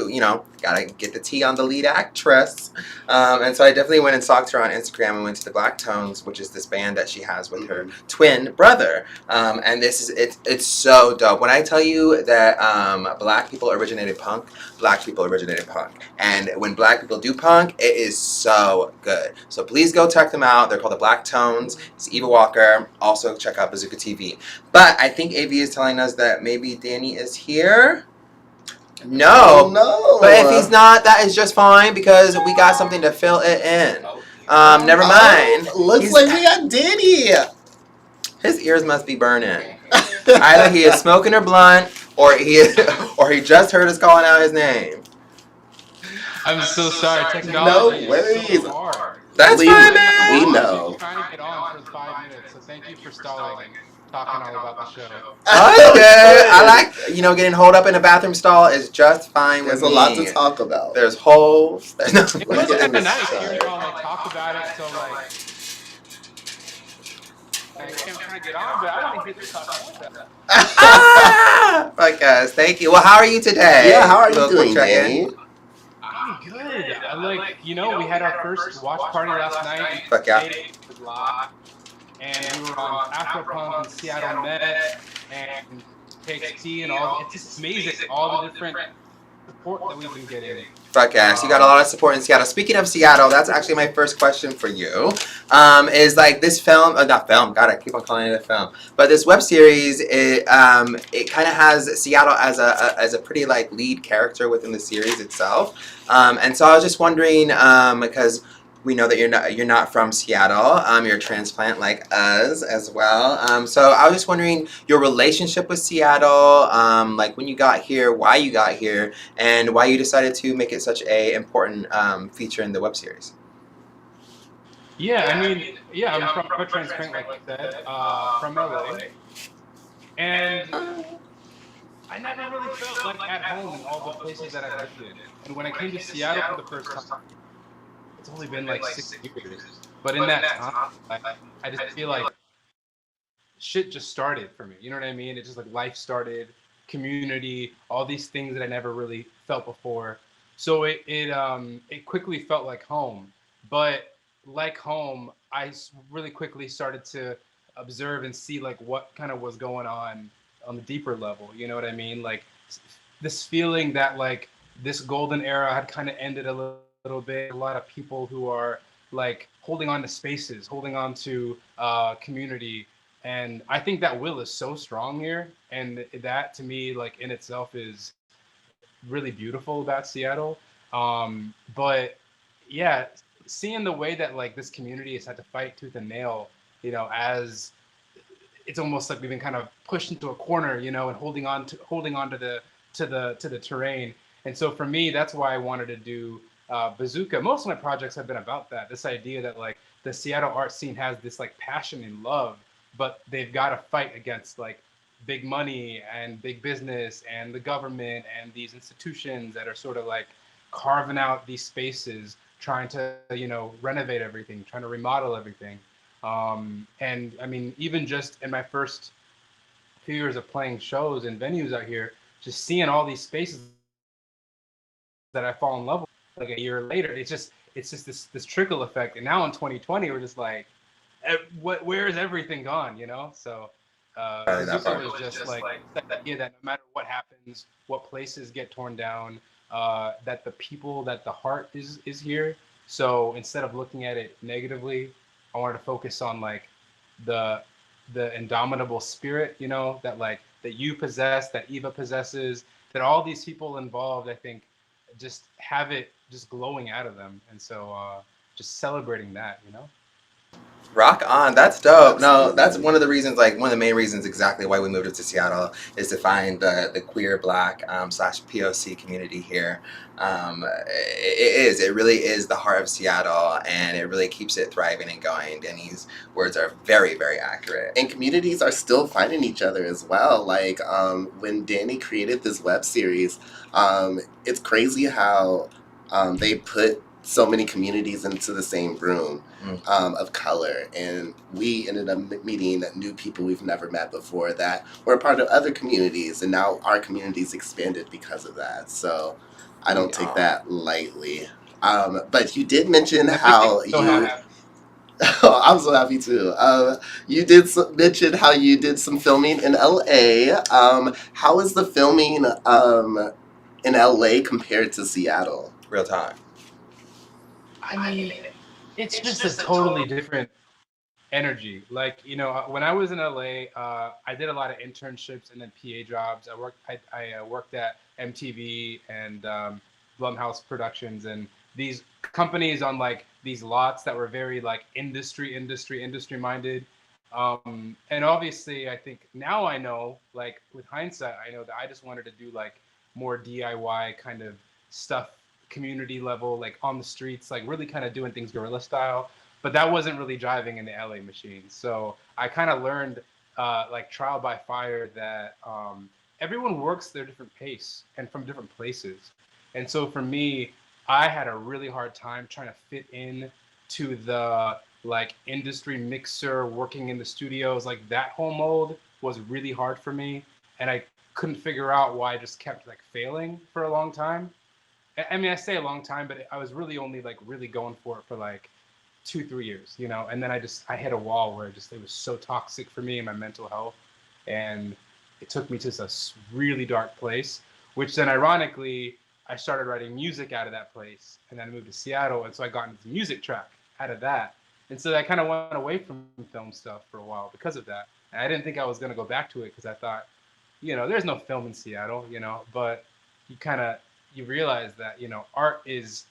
gotta get the tea on the lead actress, and so I definitely went and stalked her on Instagram and went to the Black Tones, which is this band that she has with her twin brother, and it's so dope. When I tell you that Black people originated punk, Black people originated punk, and when Black people do punk, it is so good. So please go check them out. They're called the Black Tones. It's Eva Walker. Also check out Bazooka TV. But I think AV is telling us that maybe Danny is here. No. No. But if he's not, that is just fine because we got something to fill it in. Never mind. Looks like we got Danny. His ears must be burning. Either he is smoking a blunt or he just heard us calling out his name. I'm so sorry. Technology No worries. is so hard. That's fine, man. We know. I'm trying to get on for 5 minutes, so thank you for stalling and talking all about the show. Oh, good. I like, getting holed up in a bathroom stall is just fine with me. There's a lot to talk about. There's holes. It was kind of nice hearing y'all talk about it, so I can't try to get on, but I don't think it's talk about that. Fuck guys, thank you. Well, how are you today? Yeah, how are you doing, Danny? I'm good. We had our first watch party last night. Fuck yeah. And we were on Afro Punk in Seattle Met and TXT and all. It's just amazing all the different support that we've been getting. Fuck yes, you got a lot of support in Seattle. Speaking of Seattle, that's actually my first question for you. Is like this film, not film, God, I keep on calling it a film. But this web series, it kind of has Seattle as a pretty like lead character within the series itself. And so I was just wondering, because we know that you're not from Seattle. You're a transplant like us as well. So I was just wondering your relationship with Seattle, like when you got here, why you got here, and why you decided to make it such a important feature in the web series. Yeah, I'm from a transplant like you said, from LA, and I never really felt like at home in all the places that I lived in. And when I came to Seattle for the first time, it's only been like 6 years, but in that time, I just feel like shit just started for me. You know what I mean? It's just like life started, community, all these things that I never really felt before. So it quickly felt like home. But like home, I really quickly started to observe and see like what kind of was going on the deeper level. You know what I mean? Like this feeling that like this golden era had kind of ended a little bit. A lot of people who are like holding on to spaces, holding on to community, and I think that will is so strong here, and that to me like in itself is really beautiful about Seattle. But yeah, seeing the way that like this community has had to fight tooth and nail, as it's almost like we've been kind of pushed into a corner, and holding on to the terrain. And so for me, that's why I wanted to do BAZZOOKA. Most of my projects have been about that. This idea that like the Seattle art scene has this like passion and love, but they've got to fight against like big money and big business and the government and these institutions that are sort of like carving out these spaces, trying to renovate everything, trying to remodel everything. And I mean, even just in my first few years of playing shows and venues out here, just seeing all these spaces that I fall in love with. Like a year later, it's just this trickle effect. And now in 2020, we're just like, where is everything gone? So BAZZOOKA was just like the idea that no matter what happens, what places get torn down, that the people, that the heart is here. So instead of looking at it negatively, I wanted to focus on like the indomitable spirit, that you possess, that Eva possesses, that all these people involved, I think, just have it just glowing out of them. And so just celebrating that. Rock on. That's dope. No, that's one of the reasons, like one of the main reasons exactly why we moved up to Seattle is to find the queer Black / POC community here. It really is the heart of Seattle, and it really keeps it thriving and going. Danny's words are very, very accurate. And communities are still finding each other as well. Like when Danny created this web series, it's crazy how they put so many communities into the same room of color, and we ended up meeting new people we've never met before that were a part of other communities, and now our community's expanded because of that. So I don't take that lightly. But you did mention how you... I'm so happy too. You did mention how you did some filming in LA. How is the filming in LA compared to Seattle? Real time. I mean, it's just a totally different energy. Like, you know, when I was in LA, I did a lot of internships and then PA jobs. I worked at MTV and Blumhouse Productions, and these companies on like these lots that were very like industry minded. And obviously, I think now I know, like with hindsight, I know that I just wanted to do like more DIY kind of stuff, community level, like on the streets, like really kind of doing things guerrilla style. But that wasn't really driving in the LA machine. So I kind of learned like trial by fire that everyone works their different pace and from different places. And so for me, I had a really hard time trying to fit in to the like industry mixer, working in the studios. Like that whole mold was really hard for me. And I couldn't figure out why I just kept like failing for a long time. I mean, I say a long time, but I was really only like really going for it for like 2-3 years, you know. And then I hit a wall where it was so toxic for me and my mental health, and it took me to a really dark place. Which then, ironically, I started writing music out of that place, and then I moved to Seattle, and so I got into the music track out of that. And so I kind of went away from film stuff for a while because of that. And I didn't think I was going to go back to it because I thought, you know, there's no film in Seattle, you know. But you realize that, you know, art is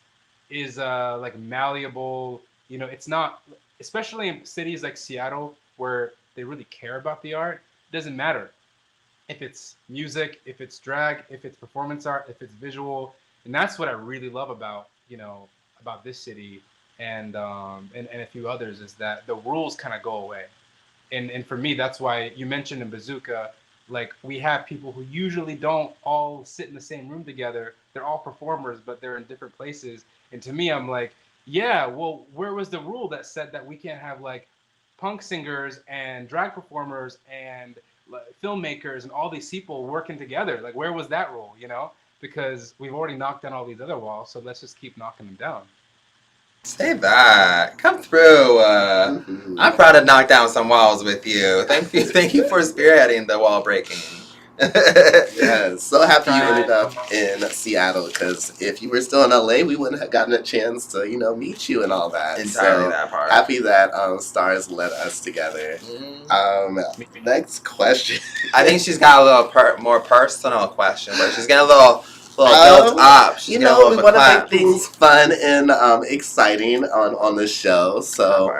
like malleable. You know, it's not, especially in cities like Seattle where they really care about the art. It doesn't matter if it's music, if it's drag, if it's performance art, if it's visual. And that's what I really love about, you know, about this city and a few others, is that the rules kind of go away. And for me, that's why you mentioned in BAZZOOKA, like we have people who usually don't all sit in the same room together. They're all performers, but they're in different places. And to me, I'm like, yeah, well, where was the rule that said that we can't have like punk singers and drag performers and filmmakers and all these people working together? Like, where was that rule, you know? Because we've already knocked down all these other walls, so let's just keep knocking them down. Say that. Come through. I'm proud to knock down some walls with you. Thank you for spearheading the wall breaking. Yes, so happy you ended up in Seattle, because if you were still in LA, we wouldn't have gotten a chance to, you know, meet you and all that. Entirely so that part. Happy that stars led us together. Next question. I think she's got a little more personal question, but she's getting a little built up. She's you know, we want to make things fun and exciting on the show. So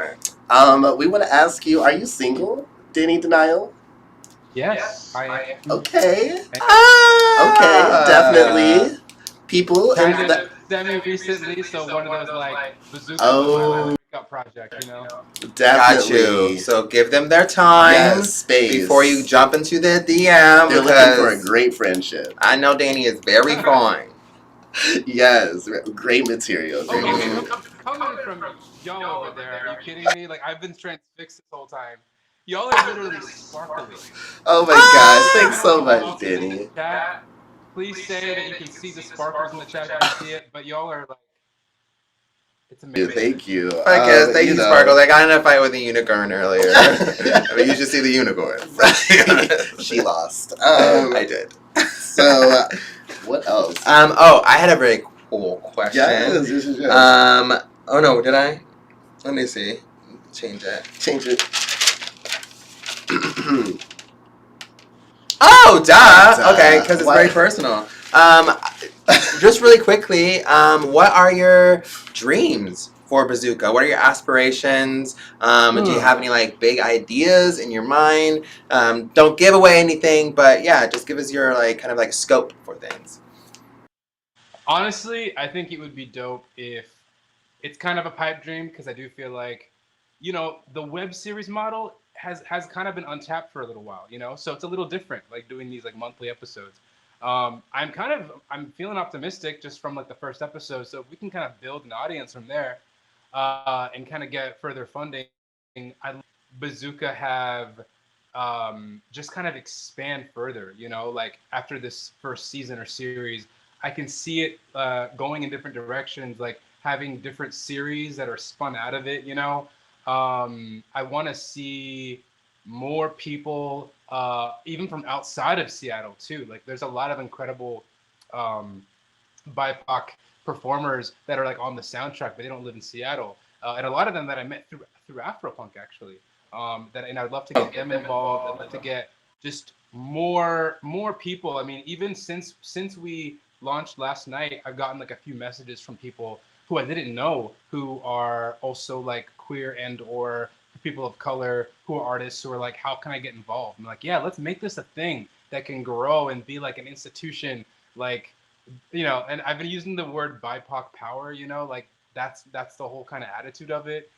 we want to ask you, are you single, Danny Denial? Yes, I am. Okay. Okay, definitely. People kind of semi-recently, so one of those like BAZZOOKA pickup project, you know. Definitely. Got you. So give them their time, space, before you jump into the DM. They're looking for a great friendship. I know Danny is very fine. Yes, great material. Great material. Coming from y'all over there, are you kidding me? Like, I've been transfixed this whole time. Y'all are literally sparkly. Oh my gosh, thanks so much, Danny. Chat, please say that you can see the sparkles in the chat if you see it, but y'all are like, it's amazing. Thank you. I guess, thank you, Sparkle. I got in a fight with a unicorn earlier. I mean, you should see the unicorn. She lost. I did. So, what else? I had a very cool question. Yes. Oh no, did I? Let me see. Change it. Oh, duh. Okay, because it's very personal. Just really quickly, what are your dreams for BAZZOOKA? What are your aspirations? Do you have any like big ideas in your mind? Don't give away anything, but yeah, just give us your like kind of like scope for things. Honestly, I think it would be dope if it's kind of a pipe dream, because I do feel like, you know, the web series model has kind of been untapped for a little while, you know, so it's a little different, like doing these like monthly episodes. I'm feeling optimistic just from like the first episode, so if we can kind of build an audience from there, and kind of get further funding, I'd BAZZOOKA have just kind of expand further, you know, like after this first season or series, I can see it going in different directions, like having different series that are spun out of it, you know. I want to see more people, even from outside of Seattle too. Like there's a lot of incredible BIPOC performers that are like on the soundtrack, but they don't live in Seattle. And a lot of them that I met through Afropunk actually. And I'd love to get them involved. I'd love to get just more people. I mean, even since we launched last night, I've gotten like a few messages from people who I didn't know who are also like queer and or people of color who are artists who are like, how can I get involved? I'm like, yeah, let's make this a thing that can grow and be like an institution, like, you know. And I've been using the word BIPOC power, you know, like that's the whole kind of attitude of it.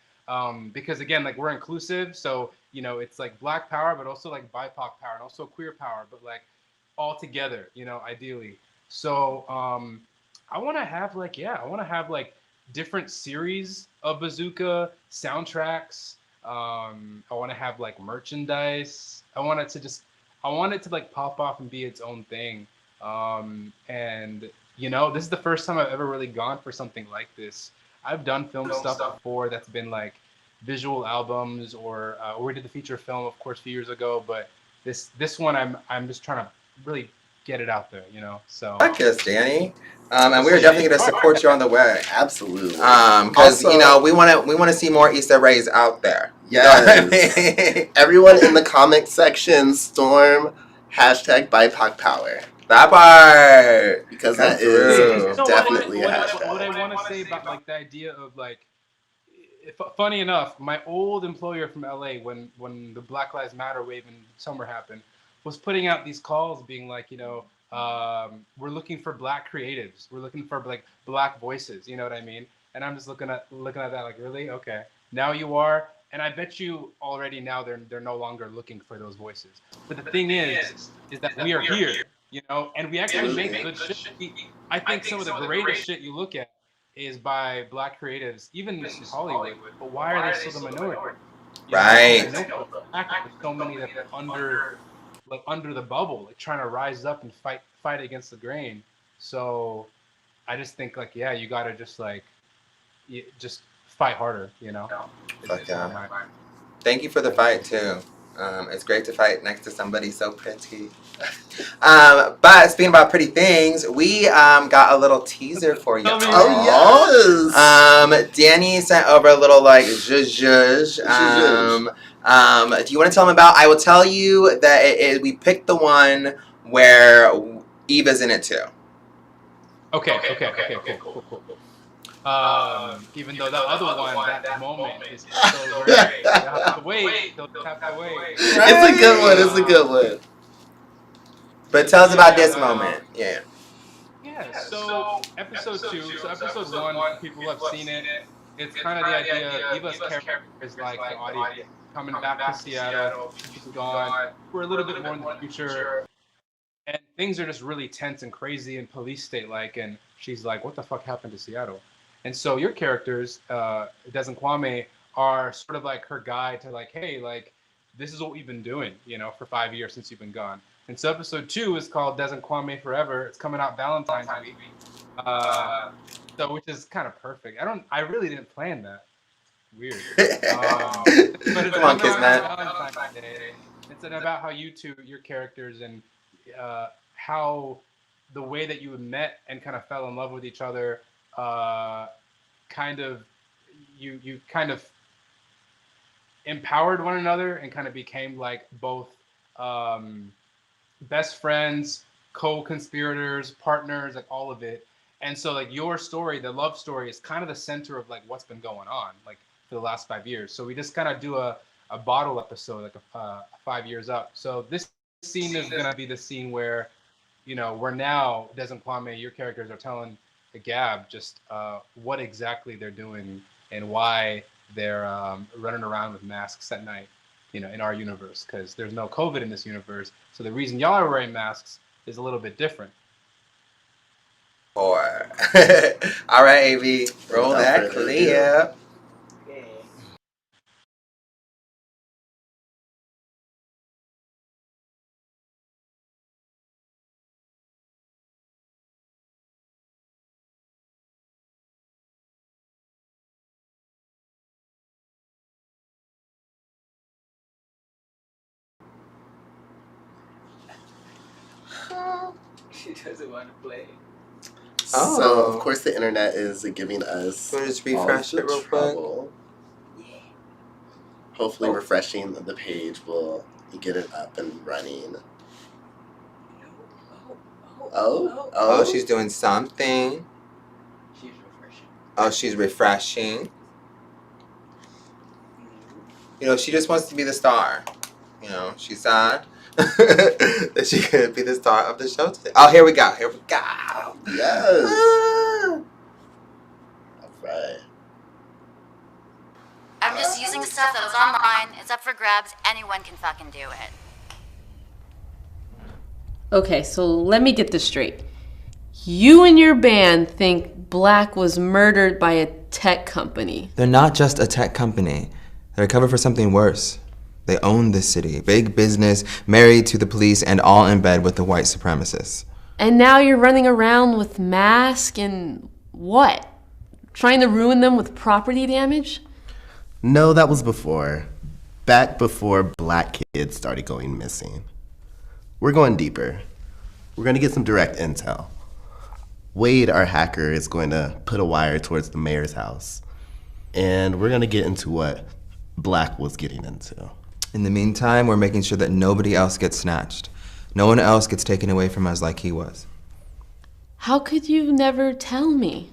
Because again, like we're inclusive, so you know, it's like Black power, but also like BIPOC power and also queer power, but like all together, you know, ideally. So I want to have like, yeah, I want to have like different series of BAZZOOKA soundtracks. I want to have like merchandise. I want it to like pop off and be its own thing. And you know, this is the first time I've ever really gone for something like this. I've done film stuff before that's been like visual albums, or we did the feature film, of course, a few years ago. But this one, I'm just trying to really get it out there, you know. So. Fuck yes, Danny. And we're definitely going to support you on the way. Absolutely. Because you know, we want to see more Easter eggs out there. Yes. Everyone in the comment section, storm hashtag BIPOC power. That part. Because that is definitely a hashtag. What I want to say about like the idea of like, funny enough, my old employer from LA, when the Black Lives Matter wave in summer happened, was putting out these calls being like, you know, we're looking for Black creatives, we're looking for like Black voices, you know what I mean? And I'm just looking at that like, really? Okay, now you are. And I bet you already now they're no longer looking for those voices. But the thing is that we are here, you know, and we actually make good shit. I think some of the greatest shit you look at is by Black creatives, even in Hollywood. But why are they still the minority? Right. There's so many that are under the bubble, like trying to rise up and fight against the grain. So I just think like, yeah, you gotta just like, just fight harder, you know. Fuck yeah. Thank you for the fight too. It's great to fight next to somebody so pretty. But speaking about pretty things, we got a little teaser for you. Oh yes. Danny sent over a little like zhuzh. Do you want to tell them about? I will tell you that we picked the one where Eva's in it too. Okay, cool. Even though the other one, that moment is so great. They'll have to wait. It's a good one. But tell us about this moment. Yeah. Yeah, so episode 2. So episode 1, people have seen it. It's kind of the idea, Eva's character is like the audience coming back to Seattle. She's gone. We're a little bit more in the future. And things are just really tense and crazy and police state-like. And she's like, what the fuck happened to Seattle? And so your characters, Des and Kwame, are sort of like her guide to like, hey, like, this is what we've been doing, you know, for 5 years since you've been gone. And so episode 2 is called Des and Kwame Forever. It's coming out Valentine's week. So which is kind of perfect. I really didn't plan that. Weird. But it's Come on, Kismet. Valentine's Day. It's about how you two, your characters, and how the way that you met and kind of fell in love with each other, kind of you kind of empowered one another and kind of became like both best friends, co-conspirators, partners, like all of it. And so like your story, the love story, is kind of the center of like what's been going on like for the last 5 years. So we just kind of do a bottle episode, like 5 years up. So this scene is gonna be the scene where, you know, we're now Des and Kwame, your characters are telling the Gab just what exactly they're doing and why they're running around with masks at night, you know, in our universe, because there's no COVID in this universe. So the reason y'all are wearing masks is a little bit different. 4. All right, AV, roll that clear. She doesn't want to play. So of course the internet is giving us just refresh it real trouble. Hopefully refreshing the page will get it up and running. Oh, she's doing something. She's refreshing. Oh, she's refreshing. You know, she just wants to be the star. You know, she's sad that she couldn't be the star of the show today. Oh, here we go. Here we go. Yes. All right. I'm just using stuff that was online. It's up for grabs. Anyone can fucking do it. Okay, so let me get this straight. You and your band think Black was murdered by a tech company. They're not just a tech company. They're covered for something worse. They own this city. Big business, married to the police, and all in bed with the white supremacists. And now you're running around with masks and what? Trying to ruin them with property damage? No, that was before. Back before Black kids started going missing. We're going deeper. We're going to get some direct intel. Wade, our hacker, is going to put a wire towards the mayor's house. And we're going to get into what Black was getting into. In the meantime, we're making sure that nobody else gets snatched. No one else gets taken away from us like he was. How could you never tell me?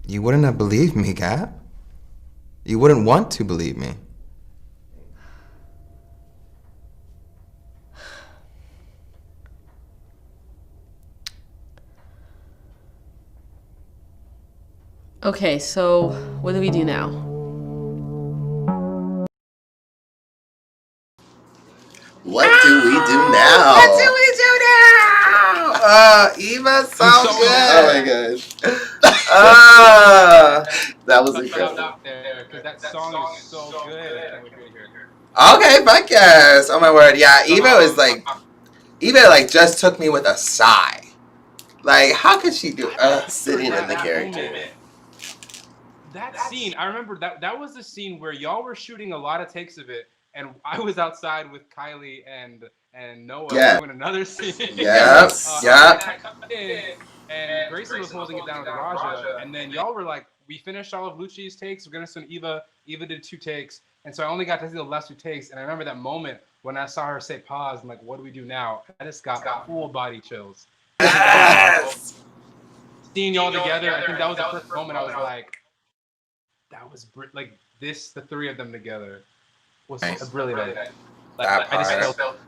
You wouldn't have believed me, Gab. You wouldn't want to believe me. Okay, so what do we do now? What do we do now? What do we do now? Eva's so good. Oh my gosh. That was incredible. Out there, because that song is so good. I can't wait to hear it. Okay, fuck yes. Oh my word. Yeah, Eva just took me with a sigh. Like, how could she do sitting in the character? That scene, I remember that was the scene where y'all were shooting a lot of takes of it, and I was outside with Kylie and Noah doing another scene. Yes. And Grayson was holding it down with Raja, and then y'all were like, we finished all of Lucci's takes, we're gonna send Eva. Eva did 2 takes, and so I only got to see the last 2 takes, and I remember that moment when I saw her say pause, and like, what do we do now? I just got full body chills. Yes. Seeing y'all together, I think that was the first moment I was like, that was like this, the 3 of them together was a brilliant idea. Like, I just felt.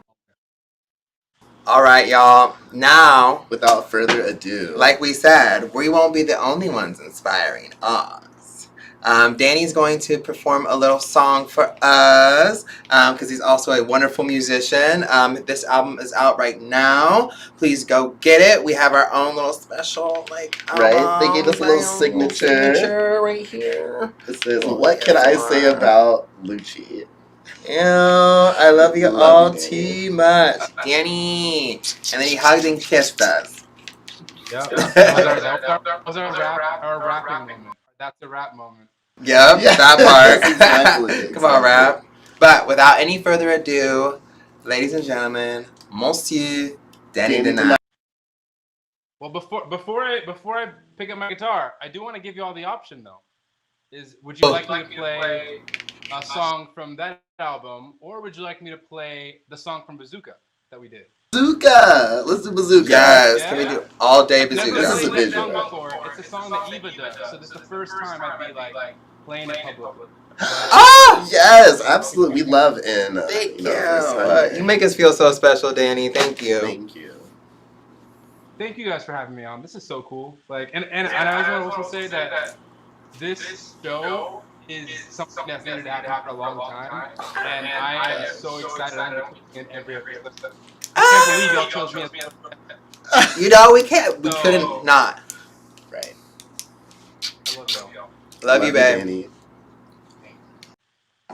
All right, y'all. Now, without further ado, like we said, we won't be the only ones inspiring us. Danny's going to perform a little song for us because he's also a wonderful musician. This album is out right now. Please go get it. We have our own little special, album. Right? They gave us a little signature right here. It says, "What can I say about LÜCHI?" Yeah, I love you all too much, Danny. And then he hugged and kissed us. Yeah, that was our rapping moment. That's the rap moment. Yep, that part. Exactly. Come on, rap. But without any further ado, ladies and gentlemen, Monsieur Danny Denial. Well, before I pick up my guitar, I do want to give you all the option though. Would you like me to play a song from that album, or would you like me to play the song from BAZZOOKA that we did? Bazooka. Let's do Bazooka. Yes. Can we do all day I've never This is a played that visual. song before. It's a song that Eva does, so this is the first time I'd be like playing it publicly. Ah! Yes, absolutely. We love in. Thank first you. time. You make us feel so special, Danny. Thank you. Thank you. Thank you guys for having me on. This is so cool. Like, and I just want to also say that this show is something that's needed to happen for a long time, and I am so excited. I'm gonna be putting in every episode. I can't believe y'all chose me as You know, we couldn't not. Right. I love y'all. Love you, babe. Danny.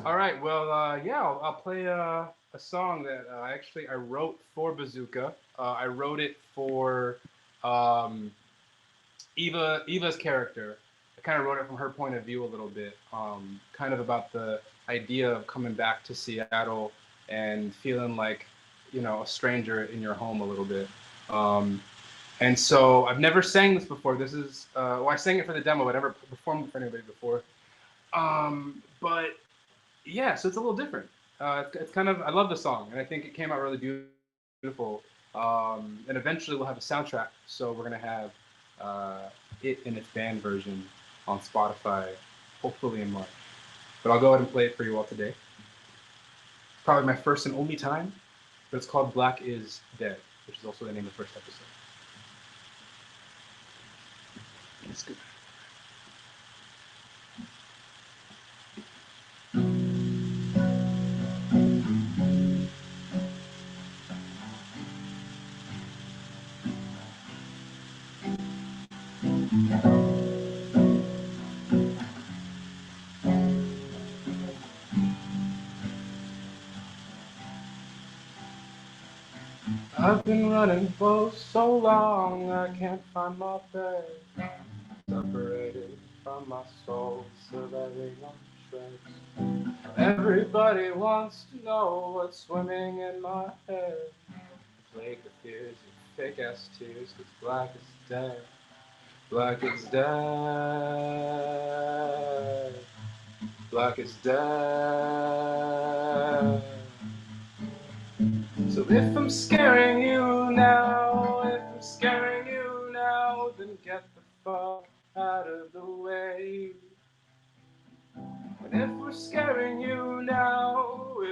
All right, well, yeah, I'll play a song that I wrote for Bazooka. I wrote it for Eva's character. I kind of wrote it from her point of view a little bit, kind of about the idea of coming back to Seattle and feeling like, you know, a stranger in your home a little bit. And so I've never sang this before. This is, well, I sang it for the demo, but I never performed it for anybody before. But yeah, so it's a little different. It's kind of, I love the song, and I think it came out really beautiful. And eventually we'll have a soundtrack, so we're gonna have it in its band version on Spotify, hopefully in March. But I'll go ahead and play it for you all today. Probably my first and only time, but it's called Black is Dead, which is also the name of the first episode. Let's go. I've been running for so long, I can't find my bed. Separated from my soul, so that they don't shreds. Everybody wants to know what's swimming in my head. Plague the fears and fake ass tears, 'cause black is dead. Black is dead. Black is dead. So if I'm scaring you now, then get the fuck out of the way. And if we're scaring you now,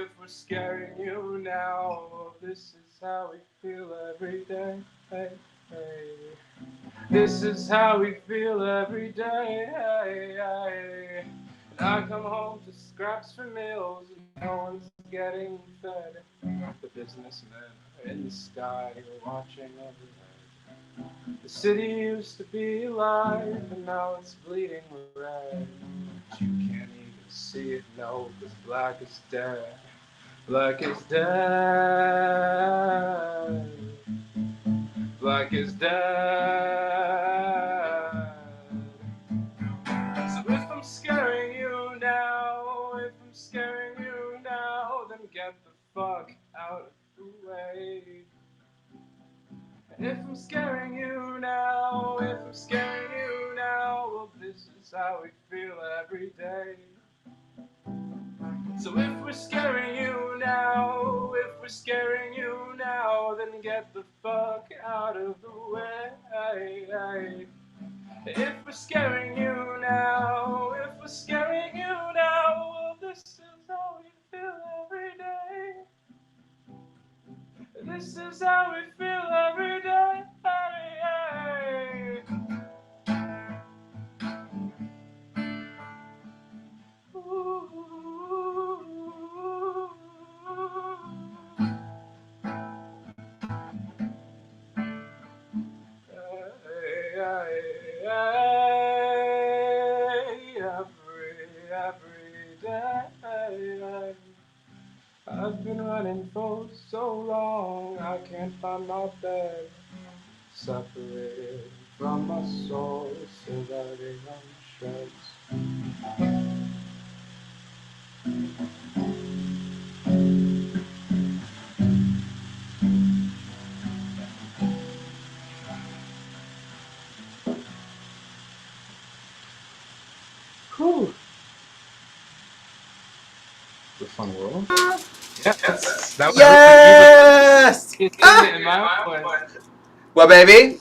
this is how we feel every day. Hey, hey. This is how we feel every day. Hey, hey. And I come home to scraps for meals, and no one's getting fed. The businessmen are in the sky, watching overhead. The city used to be alive, and now it's bleeding red. But you can't even see it, no, 'cause black is dead. Black is dead. Black is dead. So if I'm scaring you now, then get the fuck out of the way. And if I'm scaring you now, well, this is how we feel every day. So if we're scaring you now, then get the fuck out of the way. If we're scaring you now, well, this is how we feel every day. This is how we feel every day. Every day. I've been running for so long, I can't find my bed. Separated from my soul, so that it shreds. Whew. It's a fun world. Yeah, that was Yes! He's singing it in my own voice. What, baby?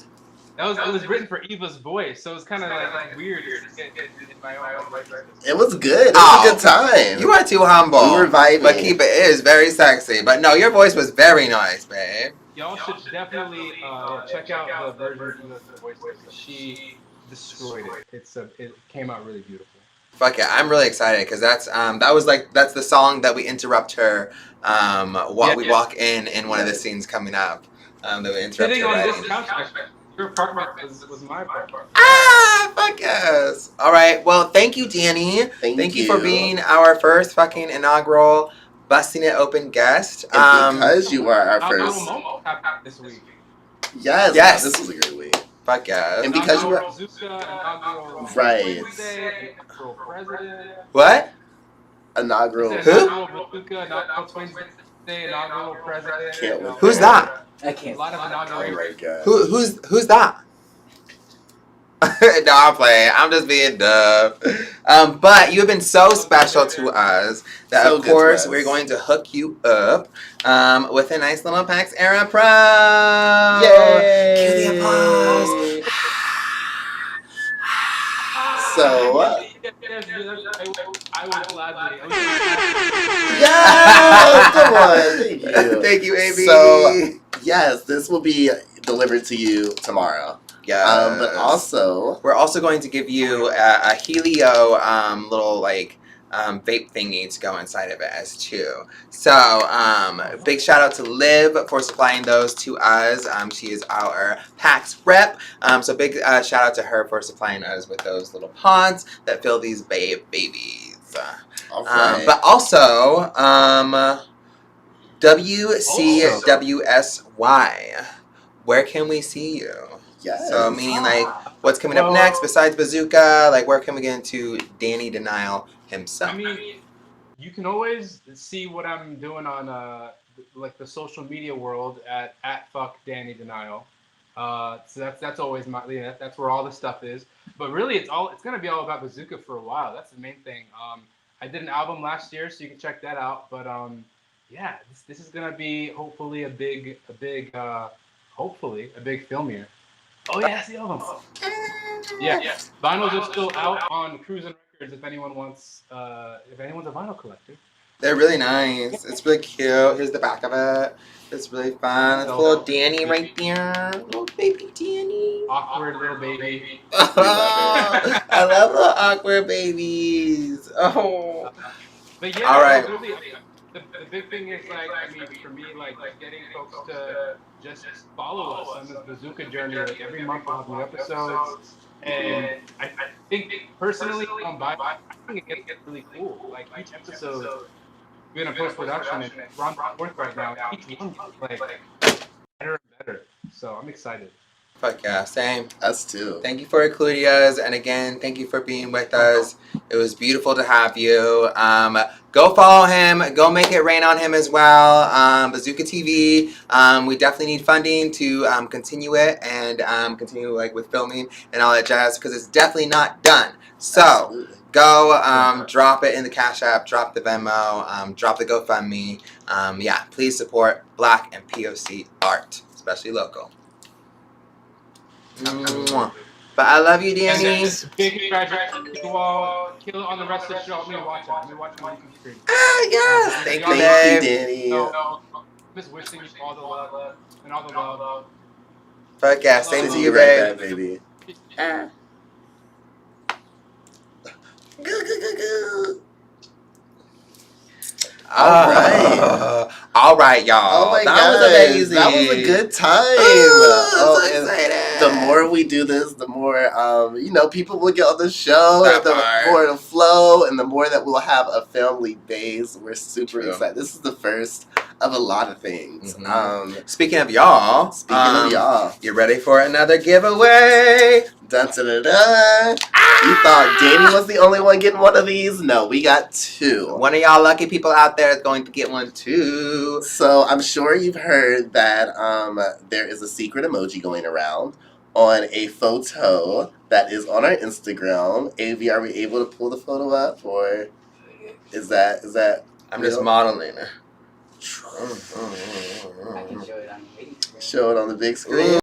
It was written for Eva's voice, so it's kind of like weird to sing it in my own voice. It was good. It was a good time. You are too humble. We were vibing. But keep it is very sexy. But no, your voice was very nice, babe. Y'all should definitely check out the version of the voice because she destroyed it. It came out really beautiful. Fuck yeah, I'm really excited because that's the song that we interrupt her while we walk in one of the scenes coming up. That we interrupt Sitting her on writing. this couch, your apartment was my apartment. Ah, fuck yes. All right, well, thank you, Danny. Thank you for being our first fucking inaugural Busting It Open guest. And because you are our first. This week. Yes. This was a great week. Fuck yes. And because you were. Right. What? Inaugural. Who? Inaugural TWINSday, inaugural president. Can't wait. Who's that? I can't. A lot of inaugurations. Oh my god. Who's that? No, I'm playing. I'm just being dumb. But you've been so special to us that So of good to course us. we're going to hook you up with a nice little PAX era pro. Yay! Cue the applause. So. I would gladly. Yes! Come on. Thank you. Thank you, AB. So, yes, this will be delivered to you tomorrow. Yeah. But also, we're also going to give you a Helio little like vape thingy to go inside of it as too. So big shout out to Liv for supplying those to us. She is our PAX rep. So big shout out to her for supplying us with those little pods that fill these babies. all right. But also WCWSY. Where can we see you? Yes. So meaning like what's coming up next besides Bazooka? Like where can we get into Danny Denial himself? I mean, you can always see what I'm doing on like the social media world at fuck Danny Denial. So that's always that's where all the stuff is. But really, it's gonna be all about Bazooka for a while. That's the main thing. I did an album last year, so you can check that out. But yeah, this is gonna be hopefully a big film year. Oh yeah, that's the album. Yeah, vinyls are still out on Cruising Records. If anyone's a vinyl collector. They're really nice. It's really cute. Here's the back of it. It's really fun. It's a little Danny right there. Little baby Danny. Awkward little baby. Oh, I love little awkward babies. Oh. But yeah, all right. Really, the big thing is like, I mean, for me, like getting folks to just follow us on this Bazooka journey. Like every month we'll have new episodes, and I think personally, I think it gets really cool. Like each episode, we're in a post-production, and we're on fourth right now. Each one gets like better and better. So I'm excited. Fuck yeah, same. Us too. Thank you for including us, and again, thank you for being with us. It was beautiful to have you. Go follow him. Go make it rain on him as well. Bazooka TV. We definitely need funding to continue it and continue like with filming and all that jazz because it's definitely not done. So Absolutely. go drop it in the Cash App, drop the Venmo, drop the GoFundMe. Yeah, please support Black and POC art, especially local. Mwah. But I love you, Danny. Big congratulations to you all. Kill it on the rest of the show. I'm gonna watch it. I'm gonna watch it on YouTube stream. Yes. Thank you, Danny. Just wishing you all the love and all the love. Fuck yeah, same to you, right babe. back, baby. All right, y'all. Oh my that God. was amazing. That was a good time. So and excited. the more we do this, the more people will get on the show, That the part. more it'll flow, and the more that we'll have a family base. We're super True. excited. This is the first of a lot of things. Speaking of y'all, you ready for another giveaway? Dun, dun, dun, dun. You thought Danny was the only one getting one of these? No, we got two. One of y'all lucky people out there is going to get one too. So I'm sure you've heard that there is a secret emoji going around on a photo that is on our Instagram. AV, are we able to pull the photo up, or is that? I'm real? just modeling. I can show it on Show it on the big screen.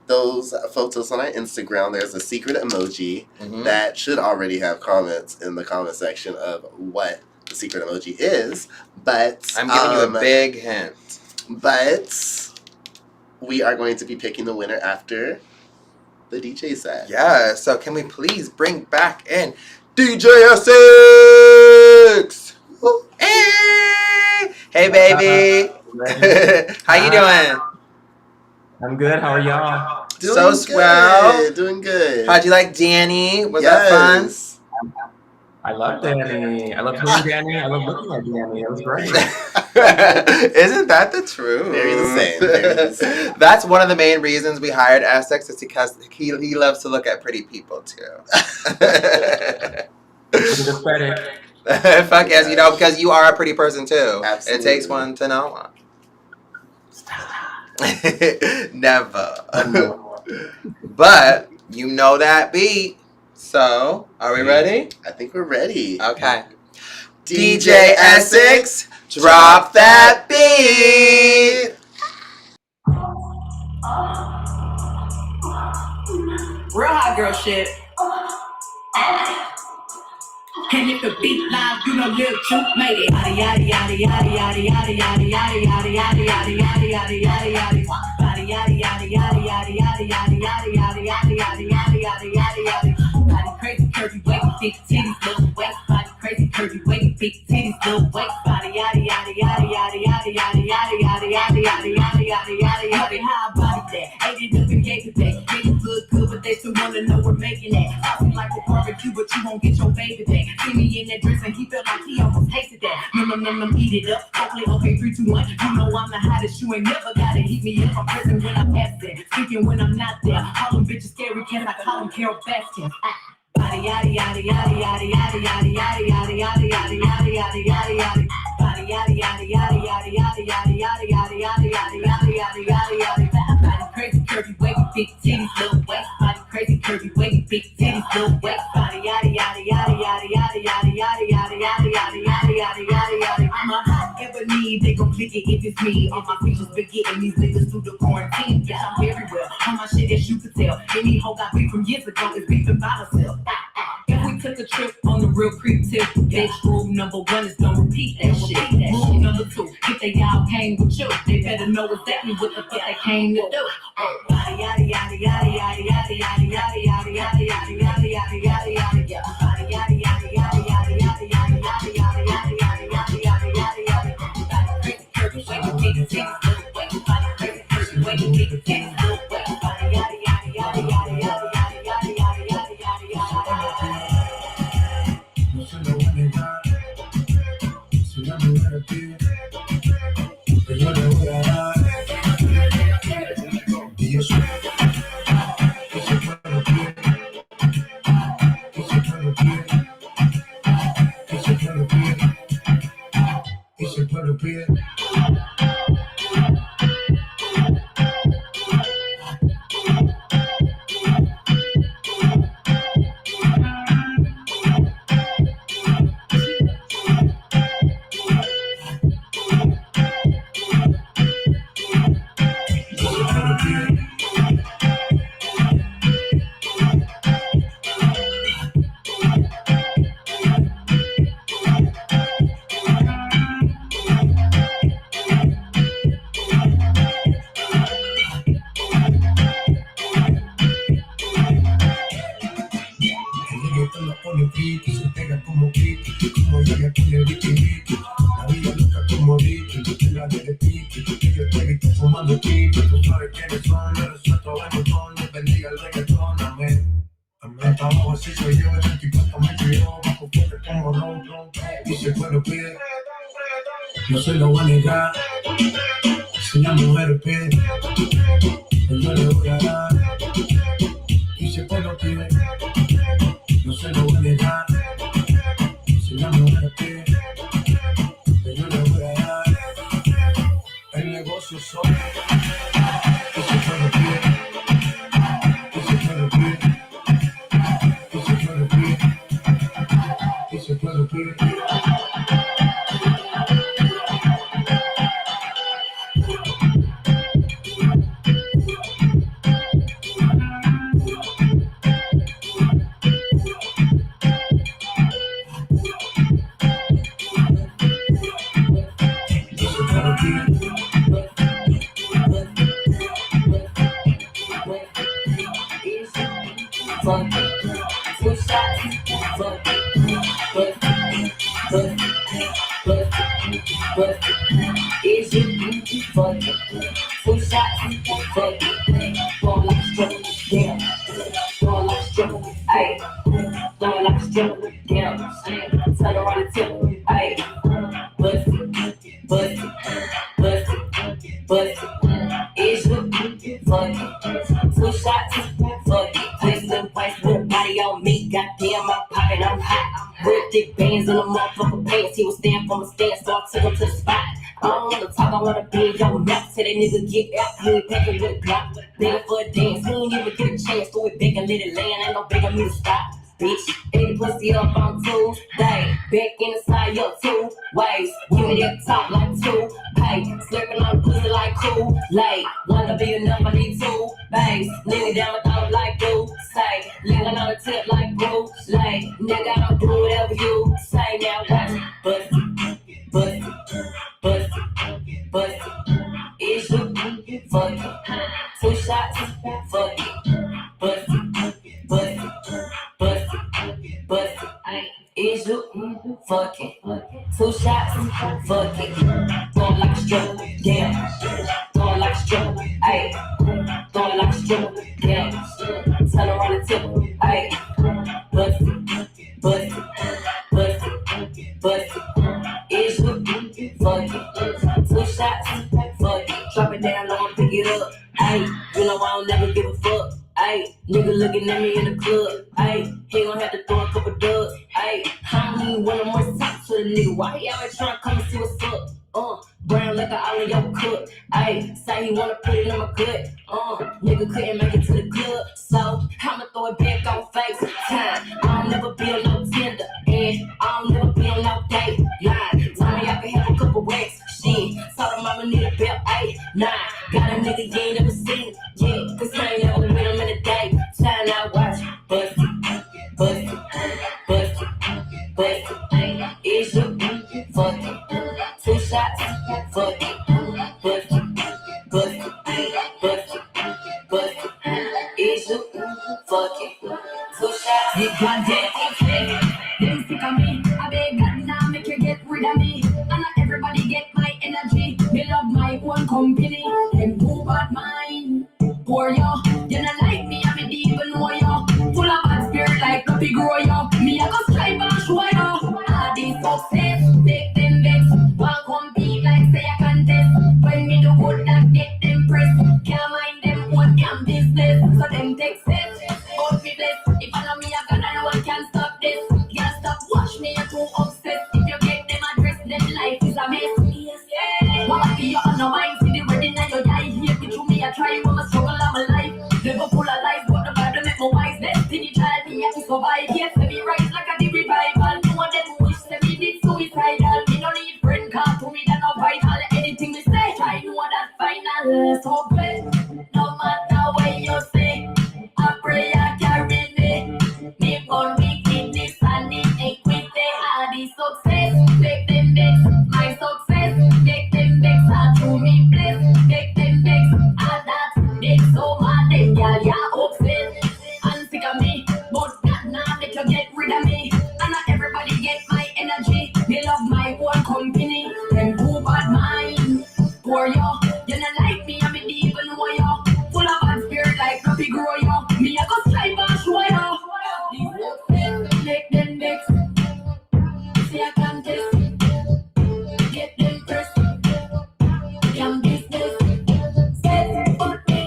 Those photos on our Instagram, there's a secret emoji that should already have comments in the comment section of what the secret emoji is. But I'm giving you a big hint. But we are going to be picking the winner after the DJ set. Yeah, so can we please bring back in DJ ESSEX? Hey, baby. How you doing? I'm good. How are y'all? So swell. Doing good. How'd you like Danny? Was that fun? I love Danny. I love hearing Danny. I love looking at Danny. It was great. Isn't that the truth? Very the same. That's one of the main reasons we hired ESSEX, is because he loves to look at pretty people too. Fuck yes, you know, because you are a pretty person too. Absolutely. It takes one to know one. Never. But you know that beat. So, are we ready? I think we're ready. Okay. DJ ESSEX, drop that beat. Real hot girl shit. And if the beat live, you know Lil Juke made it. Yada yada yada yada yada yada yada yada yada yada yada yada yada yada yada. Yada yada yada yada yada yada yada yada yada yada yada yada yada yada yada. Body crazy, curvy, wavy, big titties, little waist. Body crazy, curvy, wavy, big titties, little waist. Body yada yada yada yada yada yada yada yada yada yada yada yada yada yada. How body that? Ate it up and gave it back. Make it look good, but they still wanna know we're making that. Talking like a barbecue, but you won't get your baby back. See me in that dress and he felt like he almost tasted that. Eat it up. Okay, 3, 2, 1. You know I'm the hottest. You ain't never gotta heat me up. I'm present when I'm absent. Speaking when I'm not there. All them bitches scary, can I call them Carol Baskin? Body yada yada yada yada yada yada yada yada yada yada yada yada yada yada. Body yada yada yada yada yada yada yada yada yada yada yada yada yada yada. Body crazy, curvy, wavy, big titties, little waist. Body crazy, curvy, wavy, big titties, little waist. Body yada yada yada yada yada yada yada yada yada yada yada yada yada yada. I'm a hot ebony, they gon' click it if it's me. All my features been getting these niggas through the quarantine. Yeah, I'm everywhere. All my shit as you could tell. Any hoe got beef from years ago is beefing by herself. If we took a trip on the real creep tip, bitch, rule number 1 is don't repeat that shit. Rule number 2, if they all came with you, they better know exactly what the fuck they came to do. Yada yada yada yada yada yada yada yada yada yada yada yada yada yada yada yada. Yada yada yada yada yada yada yada yada yada yada yada yada yada yada yada. Crazy curvy, wavy, big titties, little waist. Body crazy curvy, wavy, big titties, little waist. Body yada yada yada yada yada yada yada yada yada yada yada. Yo le voy a dar y yo soy ese pueblo pie, ese pueblo pie, ese pueblo pie, ese pueblo pie. No se lo voy a negar, si la mujer pide, yo le voy a dar, y si te lo pide, no se lo voy a negar, si la mujer pide, yo le voy a dar, el negocio solo, y si te lo pide, y si te lo pide, y si te lo pide, y si te lo pide. Goddamn, my pocket, I'm hot. With thick bands in the motherfucker pants. He was stand from a stand, so I took him to the spot. I don't wanna talk, I wanna be in your mouth. Say that nigga get out, he ain't packing with a block. Begging for a dance, he ain't even get a chance. Throw it back and let it land, ain't no begging me to stop. Bitch, ain't the pussy up on Tuesday. Back in the side, up 2 ways. Give me that top like 2. Hey, slurping on the pussy like Kool-Aid. Wanna be enough, I need 2 bags. Leaning down my throat like do say. Leaning on the tip like Bruce Lee. Nigga, I'll do whatever you say. Now watch, bust it, bust it, bust it, bust it. Is you fuck it? 2 shots, fuck it, bust it, bust it. Bust it, bust it, is you fucking 2 shots, fuck it, throw it like a stripper, damn, throw it like a stripper, ayy, throw it like a stripper, damn, turn around and tip, ayy, bust it, bust it, bust it, bust it, is you fucking 2 shots, fuck it, drop it down low and pick it up, ayy, you know I don't never give a fuck. Ayy, nigga looking at me in the club. Ayy, he gon' have to throw a couple dubs. Ayy, I don't even want no more talk to the nigga. Why he always tryna come and see what's up? Brown liquor all in your cup. Ayy, say he wanna put it in my gut. Nigga couldn't make it to the club, so I'ma throw it back on FaceTime. I don't never be on no Tinder, and I don't never be on no date line. Tell me I can have a couple racks, shit. Told him I'ma need a belt, 8, 9. Got a nigga you ain't never seen, yeah. Cause I ain't never met him in a day. Time I watch, bust it, bust it, bust it, bust it. Is you fuck it? 2 shots, fuck it, bust it, bust it, bust it, bust it. Is you fuck it? 2 shots, you got that. Them sick of me, I beg God now make you get rid of me. And not everybody get my energy. Me love my own company. Them too bad mind. Poor yo, you not like me, I me even know yo. Full of bad spirit like puppy grow yo. Me I go strive and show yo. All this success, make them vex. Want compete like say I contest. When me do good that get them press. Can't mind them one can business. So them take steps, but me bless. If I know me I gonna no one can stop this. Can't stop watch me, you're too obsessed. If you get them address, then life is a mess. Yeah. Wanna be on the mind, see the wedding and your die here. Be true me, I try, want my struggle of my life. Never full of lies, but the Bible make my wise. Destiny child, me have to survive. Yes, let me rise like a deep revival. No one them wish, let me did suicidal. Me no need friend, call to me that no vital. Anything me say, try know that final. So blessed, no matter what you say. I pray I carry me. Me for wickedness and iniquity. All the success, make them vex. My success, make them vex. And to me bless, make them vex. And that makes so mad them y'all ya upset. And sick of me, but God now make you get rid of me. And not everybody get my energy. Me love my own company. Them too bad mind. Poor yo, you not like me, I me even know yo. Full of bad spirit like puppy grow yo. Me I go strive and show yo. These make them vex. See I can't test. Get them pressed. Can business. Set for me.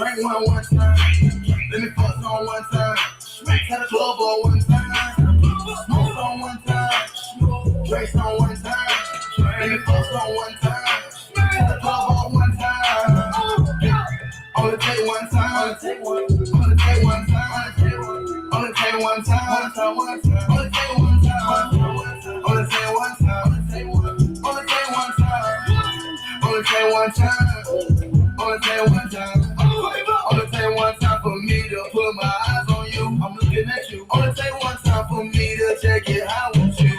Drink one time. Let me fuck on one time. Tell the club on one time. Smoke on one time. Drink on one time. Let me fuck on one time. Tell the club on one time. Only take one time. Only take one time. Only take one time. Only take one time. Only take one time. Only take one time. Only take one time. Only take one time. Only take one time for me to put my eyes on you. I'm looking at you. Only take one time for me to check it out with you.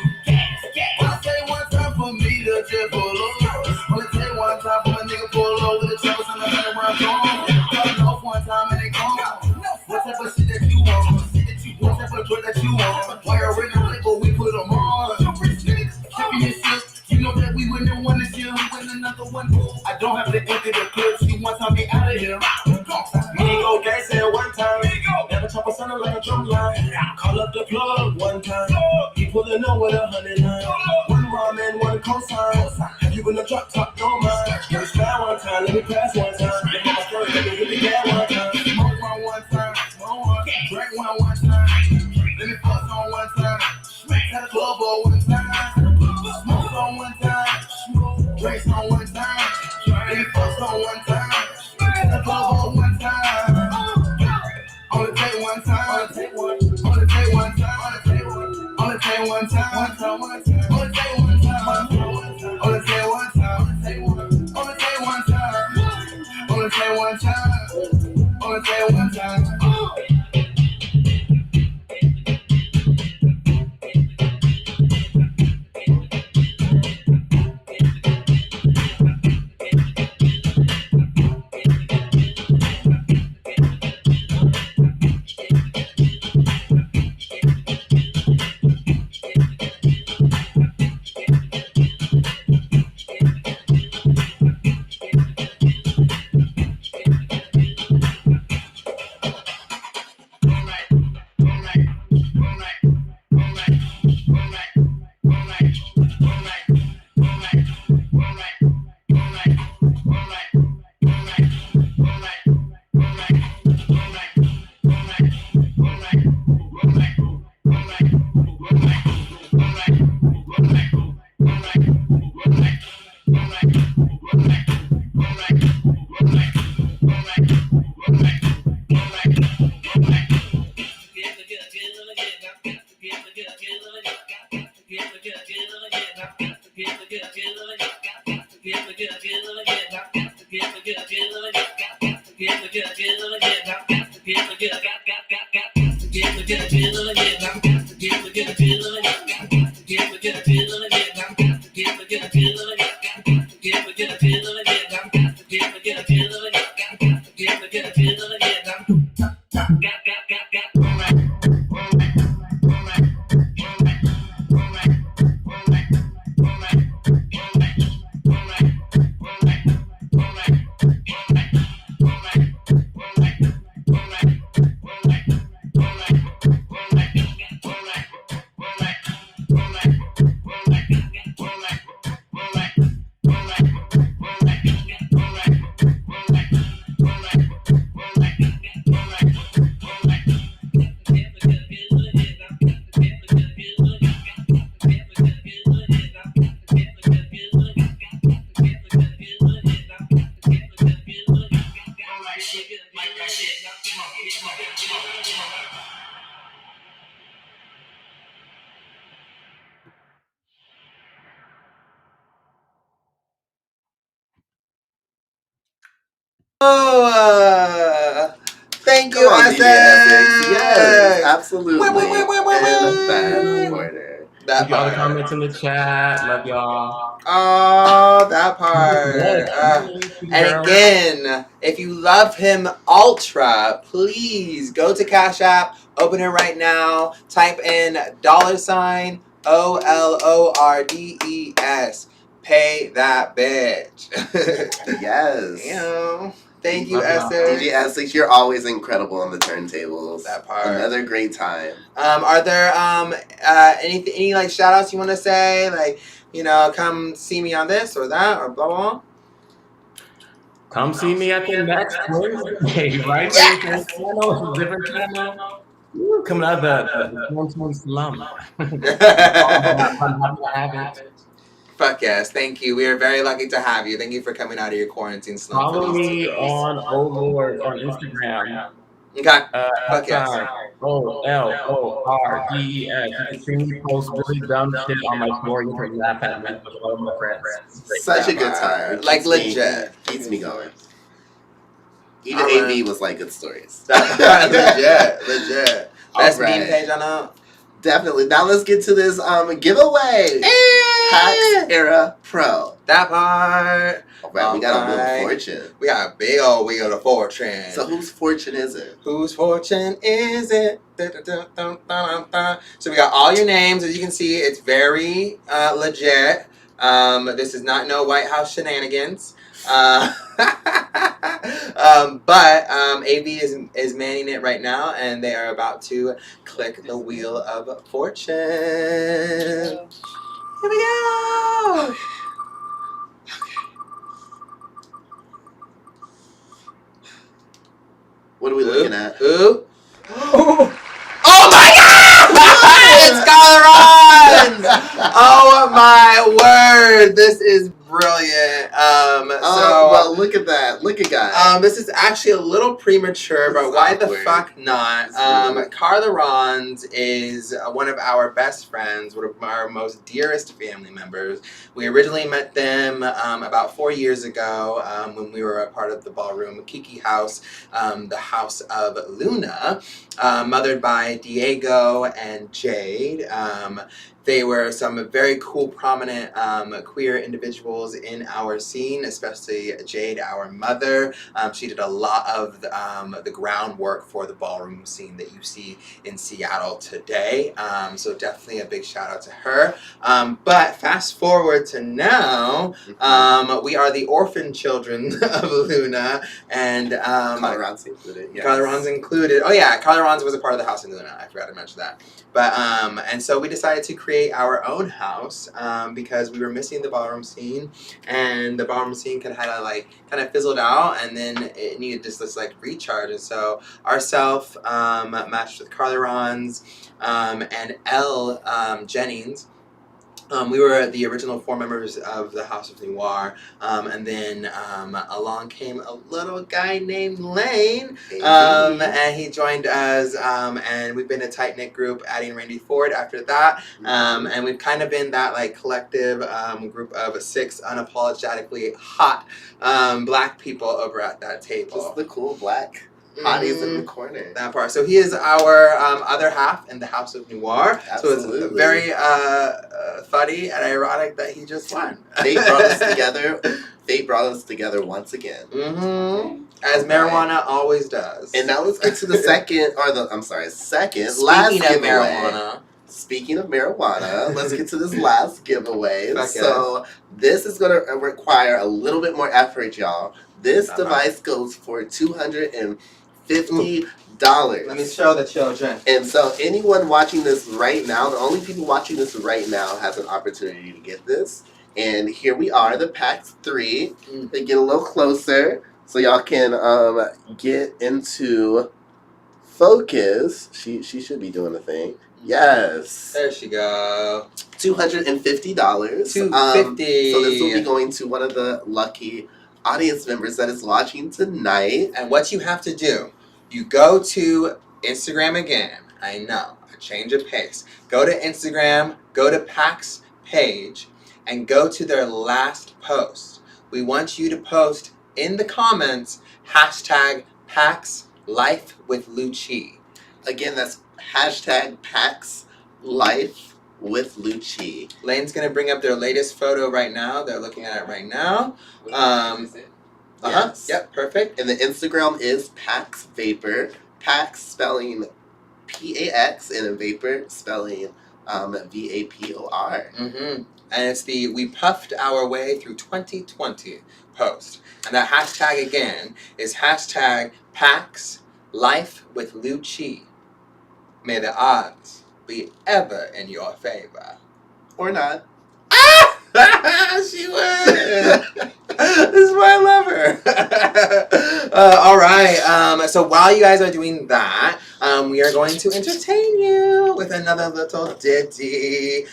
Only take one time for me to just pull over. Only take one time for a nigga pull over the troubles and the hundred where I'm going. Cut off one time and they gone. What type of shit that you want? What type of drug that you want? Why are we in the label? We put them on. Shipping your shit. You know that we wouldn't want this year. We win another one. I don't have to empty the clip. She wants to be out of here. Me go gangsta at one time. Never chop a sounding like a drum line. Call up the plug one time. He pulling up with 109. One ramen, one cosign. Have you been a drop top? Don't mind. Let me slide one time. Let me pass one time. Let me first. Let me really get one time. Smoke one time. Drink one time. Let me fuck on one time. Tell the club one time. Smoke on one time. Drink on one time. Let me fuck on one time. Tell the club on one time. Only take one time. Only take one time. Only take one time. Only take one time. Only take one time. Only take one time. Only take one time. Only take one time. Only take one time. Thank you, Come on, Essex. Essex. Yes, absolutely. In that order. Thank you all the comments in the chat. Love y'all. Oh, that part. And again, if you love him ultra, please go to Cash App, open it right now, type in $OLORDES. Pay that bitch. Yes. Damn. Thank you, Essex. DJ Essex, you're always incredible on the turntables. That part. Another great time. Are there any like shout outs you want to say? Like, you know, come see me on this or that or blah blah Come see me at the next Wednesday, right? Yes! Same channel, different channel. Woo, coming out of the quarantine slum. I'm happy to have it. Fuck yes, thank you. We are very lucky to have you. Thank you for coming out of your quarantine slump. Follow me on Lord on Instagram. Okay. Fuck yes. OLORDES. You can see me post really dumb shit on my story. You can laugh at me with all of my friends. Such a good time. Like legit. Keeps me going. Even AV was like good stories. legit. Best meme page I know. Definitely. Now let's get to this giveaway. PAX Era Pro. That part. All right, we got a Wheel of Fortune. We got a big old Wheel of Fortune. So whose fortune is it? Whose fortune is it? So we got all your names. As you can see, it's very legit. This is not no White House shenanigans. But AV is manning it right now, and they are about to click the Wheel of Fortune. Here we go. What are we looking at? Ooh. Oh my God! It's Colorons! Oh my word! This is brilliant. Well, look at that. Look at guys. This is actually a little premature, but why the fuck not? Colorons is one of our best friends, one of our most dearest family members. We originally met them about 4 years ago when we were a part of the ballroom Kiki House, the house of Luna, mothered by Diego and Jade. They were some very cool, prominent queer individuals in our scene, especially Jade, our mother. She did a lot of the groundwork for the ballroom scene that you see in Seattle today. So definitely a big shout out to her. But fast forward to now, we are the orphan children of Luna, and Colorons included. Yes. Colorons included. Oh yeah, Colorons was a part of the house in Luna. I forgot to mention that. But and so we decided to create our own house because we were missing the ballroom scene, and the ballroom scene kind of fizzled out, and then it needed just this like recharge. And so ourself matched with Colorons and Elle Jennings. We were the original 4 members of the House of Noir, and then along came a little guy named Lane, and he joined us, and we've been a tight-knit group, adding Randy Ford after that, and we've kind of been that like collective group of 6 unapologetically hot black people over at that table. Just the cool black hotties in the corner. That part. So he is our other half in the House of Noir. Absolutely. So it's very funny and ironic that he just won. Fate brought us together. Fate brought us together once again. As marijuana always does. And now let's get to the second last giveaway. Speaking of marijuana, let's get to this last giveaway. So this is going to require a little bit more effort, y'all. This device goes for $250. Let me show the children. And so anyone watching this right now, the only people watching this right now has an opportunity to get this. And here we are, the PAX 3. They get a little closer so y'all can get into focus. She should be doing the thing. Yes. There she go. $250. $250. So this will be going to one of the lucky audience members that is watching tonight. And what you have to do, you go to Instagram again. I know, a change of pace. Go to Instagram, go to PAX page, and go to their last post. We want you to post in the comments hashtag PAX Life with LÜCHI. Again, that's hashtag PAX Life with LÜCHI. Lane's gonna bring up their latest photo right now. They're looking at it right now. Yes. Yep, perfect. And the Instagram is PAX Vapor. PAX spelling PAX, and then Vapor spelling VAPOR. And it's the We Puffed Our Way Through 2020 post. And that hashtag again is hashtag PAX Life with LÜCHI. May the odds be ever in your favor. Or not. She would. This is why I love her. All right. So while you guys are doing that, we are going to entertain you with another little ditty.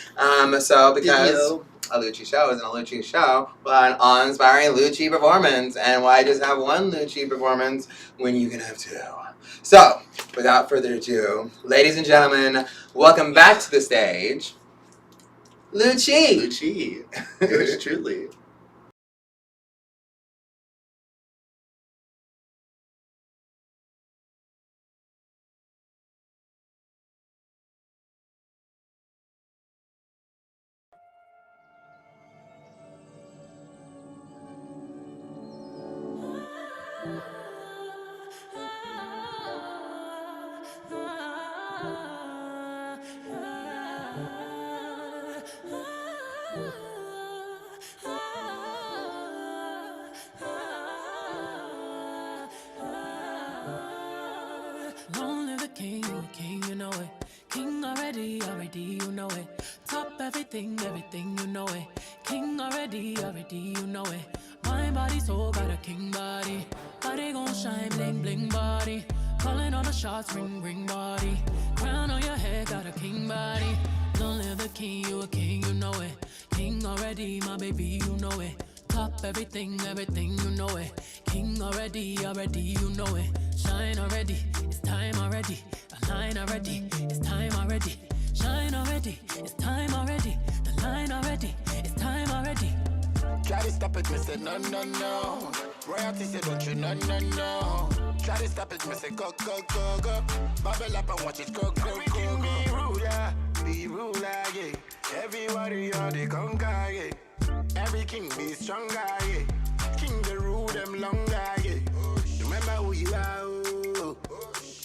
So because a LÜCHI show isn't a LÜCHI show, but an awe-inspiring LÜCHI performance. And why just have one LÜCHI performance when you can have two? So, without further ado, ladies and gentlemen, welcome back to the stage, LÜCHI. LÜCHI. Yours truly. Long live the king, you a king, you know it. King already, you know it. Top everything, you know it. King already, you know it. My body, soul, got a king body. Body gon' shine, bling, bling body. Calling all the shots, ring, ring body. Crown on your head, got a king body. Long live the king, you a king, you know it. King already, my baby, you know it. Top everything, you know it. King already, you know it. Shine already, it's time already. Align already, it's time already. Shine already, it's time already. The line already, it's time already. Try to stop it, me say no, no, no. Royalty say don't you, no, no, no. Try to stop it, me say go, go, go, go. Bubble up and watch it go, go, go, go. Be ruler, yeah. Everybody are the conquer, yeah. Every king be stronger, yeah. King the rule them longer, yeah. Remember who you are, oh.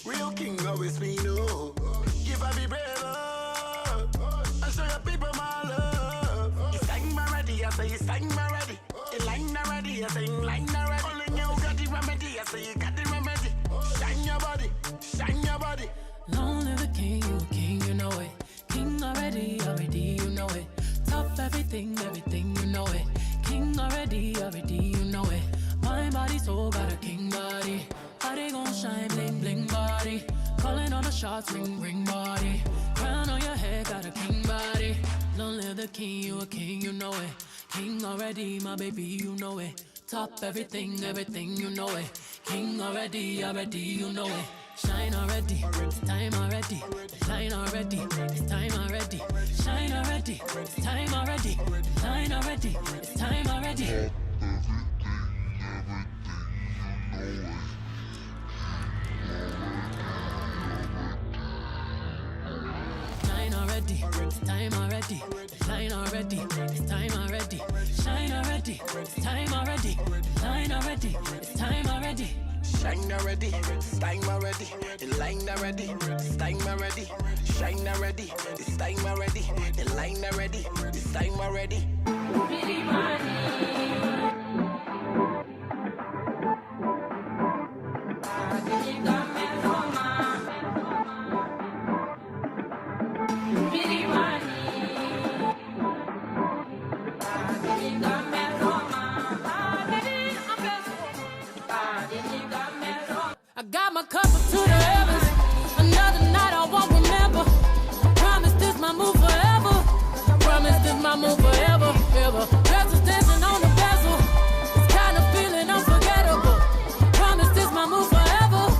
Real king always be no. Give up be brave, oh. And show your people my love. You sang already, I say you sang already. You line already, I say you line already. Only you got the remedy, I say you got the remedy. Shine your body, shine your body. Long live the king, you know it. King already, you know it. Top everything, you know it. King already, you know it. My body, soul, got a king body. Body gon' shine, bling, bling body. Calling all the shots, ring, ring body. Crown on your head, got a king body. Long live the king, you know it. King already, my baby, you know it. Top everything, you know it. King already, you know it. Shine already, it's time already. The line already, it's time already. Shine already, it's time already. The line already, it's time already. Shine already, it's time already. The line already, it's time already. Shine already, it's time already. The line already, it's time already. Shine already, it's time already. The line already, it's time already. Shine already, it's time already. The line already, it's time already. I got my cup up to the heavens. Another night I won't remember. Promise this my move forever. Promise this my move forever, ever. Vessels dancing on the bezel. This kind of feeling unforgettable. Promise this my move forever.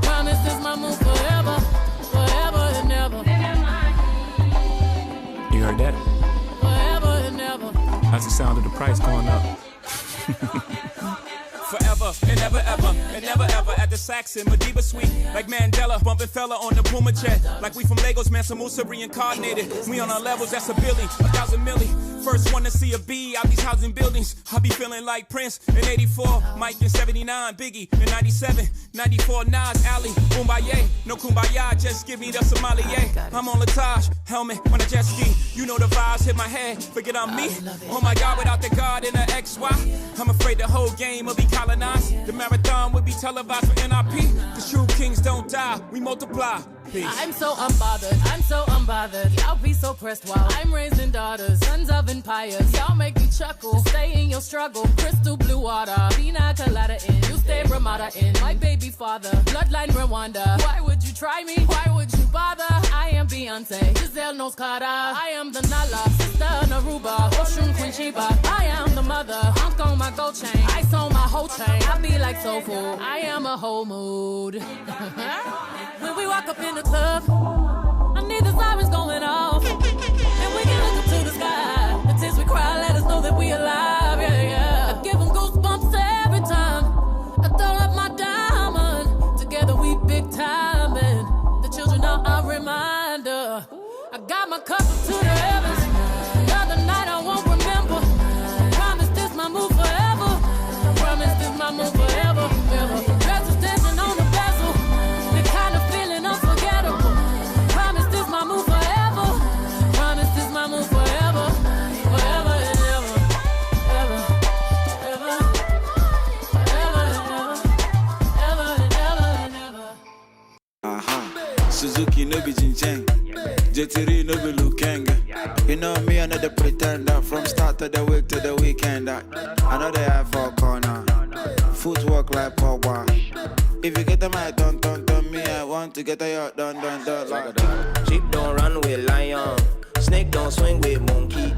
Promise this my move forever, forever and ever. You heard that? Forever and ever. That's the sound of the price going up. Forever and ever, and never ever at the Saxon Madiba suite. Like Mandela, bumping fella on the Puma jet. Like we from Lagos, Mansa Musa reincarnated. We on our levels, that's a billy, 1,000 milli. First one to see a B out these housing buildings. I be feeling like Prince in 84, Mike in 79, Biggie in 97, 94, Nas, Ali, Kumbaya. No Kumbaya, just give me the sommelier. I'm on Latage, helmet on a jet ski. You know the vibes hit my head, forget I'm me. Oh my God, without the God in the XY, I'm afraid the whole game will be colonized. The marathon will be televised for NIP. Cause true kings don't die, we multiply. Peace. I'm so unbothered, Y'all be so pressed while I'm raising daughters, sons of loving pious. Y'all make me chuckle. Stay in your struggle. Crystal blue water. Pina colada in. You stay Ramada in. My baby father. Bloodline Rwanda. Why would you try me? Why would you bother? I am Beyonce. Giselle knows Carter. I am the Nala. Sister Naruba. Oshun Queen Sheba. I am the mother. Hunk on my gold chain. Ice on my whole chain. I be like soul food. I am a whole mood. When we walk up in the club, I need the sirens going off. And we can look up to the sky. The tears we cry let us know that we alive. Yeah, yeah. I give them goosebumps every time I throw up my diamond. Together we big time. And the children are a reminder. I got my cup up to the heavens. The other night I won't remember. Promise this my move forever. Promise this my move forever. Dresses dancing on the bezel. The kind of feeling unforgettable. Promise this my move forever. Promise this my move forever. Forever and ever. Ever. Ever. Ever and ever. Ever and ever and ever. Suzuki no be Jincheng. JTR no be Lukanga. You know me, another pretender. From start to the week to the weekend. Another eye for corner. Footwork like power. If you get the mic, don't me. I want to get a yacht, done. Like sheep don't run with lion. Snake don't swing with monkey.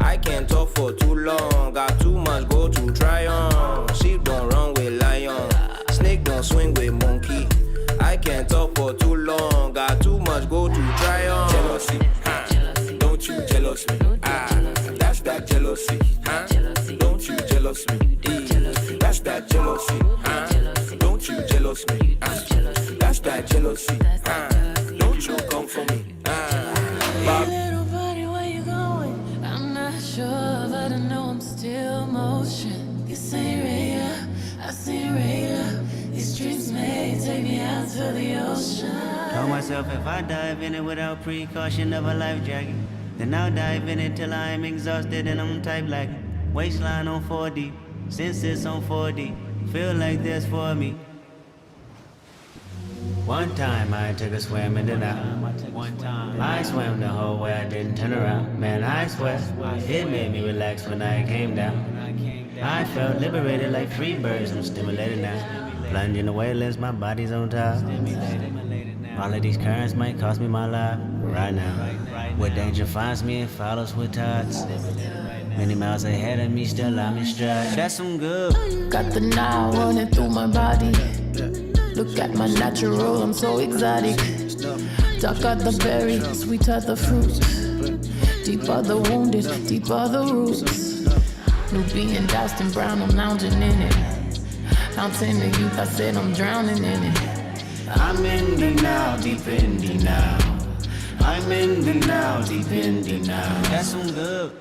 I can't talk for too long. Got too much go to try on. Sheep don't run with lion. Snake don't swing with monkey. I can't talk for too long. Got too much go to try on. Jealousy, huh? Don't you jealous me? That's that jealousy, huh? Don't you jealous me? That's that jealousy, huh? Don't you jealous me? That's that jealousy, huh? Don't you come for me? Hey little buddy, where you going? I'm not sure, but I know I'm still motion. This ain't radar, I seen radar. These streets may take me out to the ocean. Told myself if I dive in it without precaution of a life jacket, then I'll dive in it till I'm exhausted and I'm type lagging. Waistline on 4D, senses on 4D, feel like this for me. One time I took a swim in the night. I swam the whole way, I didn't turn around. Man, I swear, it made me relax when I came down. I felt liberated like free birds, I'm stimulated now. Plunging the wavelengths, my body's on top. All of these currents might cost me my life right now. Where danger finds me, it follows with tides. Many miles ahead of me, still I'm in stride. That's some good. Got the now running through my body. Look at my natural, I'm so exotic. Dark are the berry, sweet are the fruit. Deep are the wounded, deep are the roots. Nubian, Dustin Brown, I'm lounging in it. Fountain of youth, I said I'm drowning in it. I'm in the now, deep in the now. I'm in the now, deep in the now. That's some good.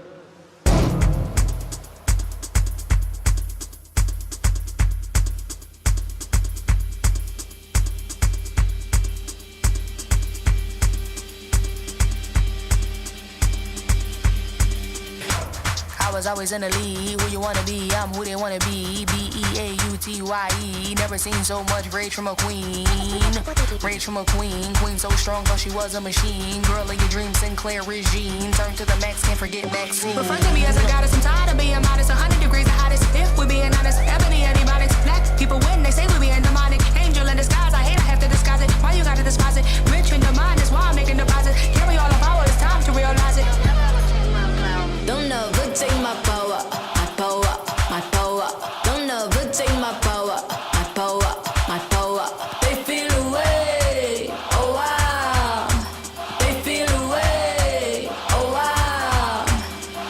I was always in the lead. Who you wanna be? I'm who they wanna be. BEAUTYE. Never seen so much rage from a queen. Rage from a queen. Queen so strong, thought she was a machine. Girl of your dreams, Sinclair regime. Turn to the max, can't forget Maxine. Refer to me as a goddess. I'm tired of being modest. 100 degrees the hottest. If we're being honest, ebony antibiotics. Black people win, they say we being demonic. Angel in disguise, I hate I have to disguise it. Why you gotta despise it? Rich in the mind, that's why I'm making deposits. Carry all the power, it's time to realize it. Don't never take my power, my power, my power. Don't never take my power, my power, my power. They feel away, oh wow. They feel away, oh wow.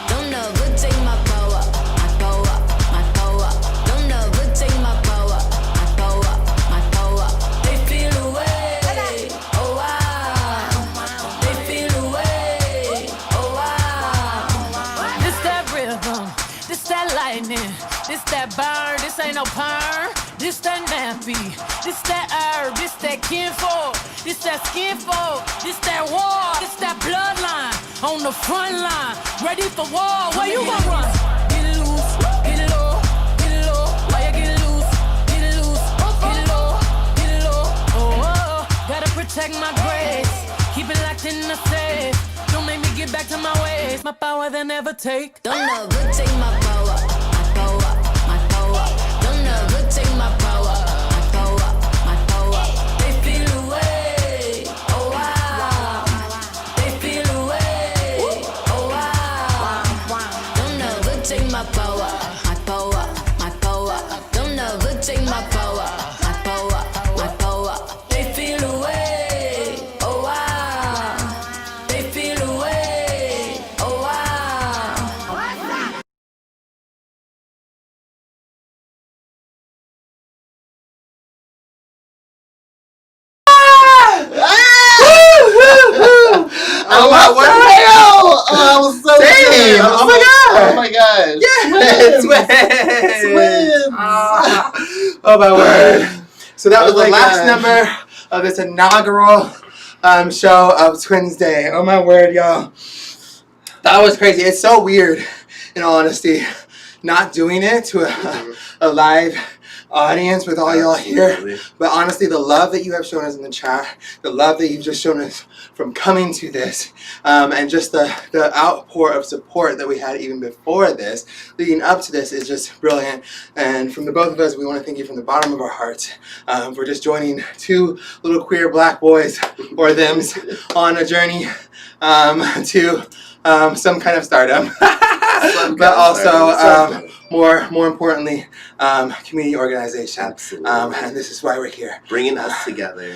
Don't never take my power, my power, my power. Don't never take my power, my power, my power. They feel away, oh wow. They feel away, oh wow. This that rhythm, this that lightning, this that burn, this ain't no perm. This that nappy, this that herb, this that kinfolk, this that skinfolk, this that war, this that bloodline on the front line, ready for war. Where you gon' run? Get it loose, get it low, get it low. Why you get it loose, get it loose, get it low, get it low. Oh, oh, oh. Gotta protect my grace, keep it locked in the safe. Don't make me get back to my ways. My power they never take. Don't never take my power, my power, my power. Don't never take my power, my power, my power. They feel away, oh wow. They feel away, oh wow. Don't never take my power, my power, my power. Don't never take my power, my power, my power. They feel away, oh wow. They feel away, oh wow. Oh my word! Oh, I was so Same. good. Oh my god! Oh my gosh! Yeah, Twins! Oh my word! So that was Oh the my last gosh. number of this inaugural show of TWINSday. Oh my word, y'all! That was crazy. It's so weird, in all honesty, not doing it to a live audience with all y'all here. But honestly, the love that you have shown us in the chat, the love that you've just shown us from coming to this, and just the outpour of support that we had even before this, leading up to this, is just brilliant. And from the both of us, we want to thank you from the bottom of our hearts for just joining two little queer black boys or thems on a journey to some kind of stardom. But also, more importantly, community organization. Absolutely. And this is why we're here. Bringing us together.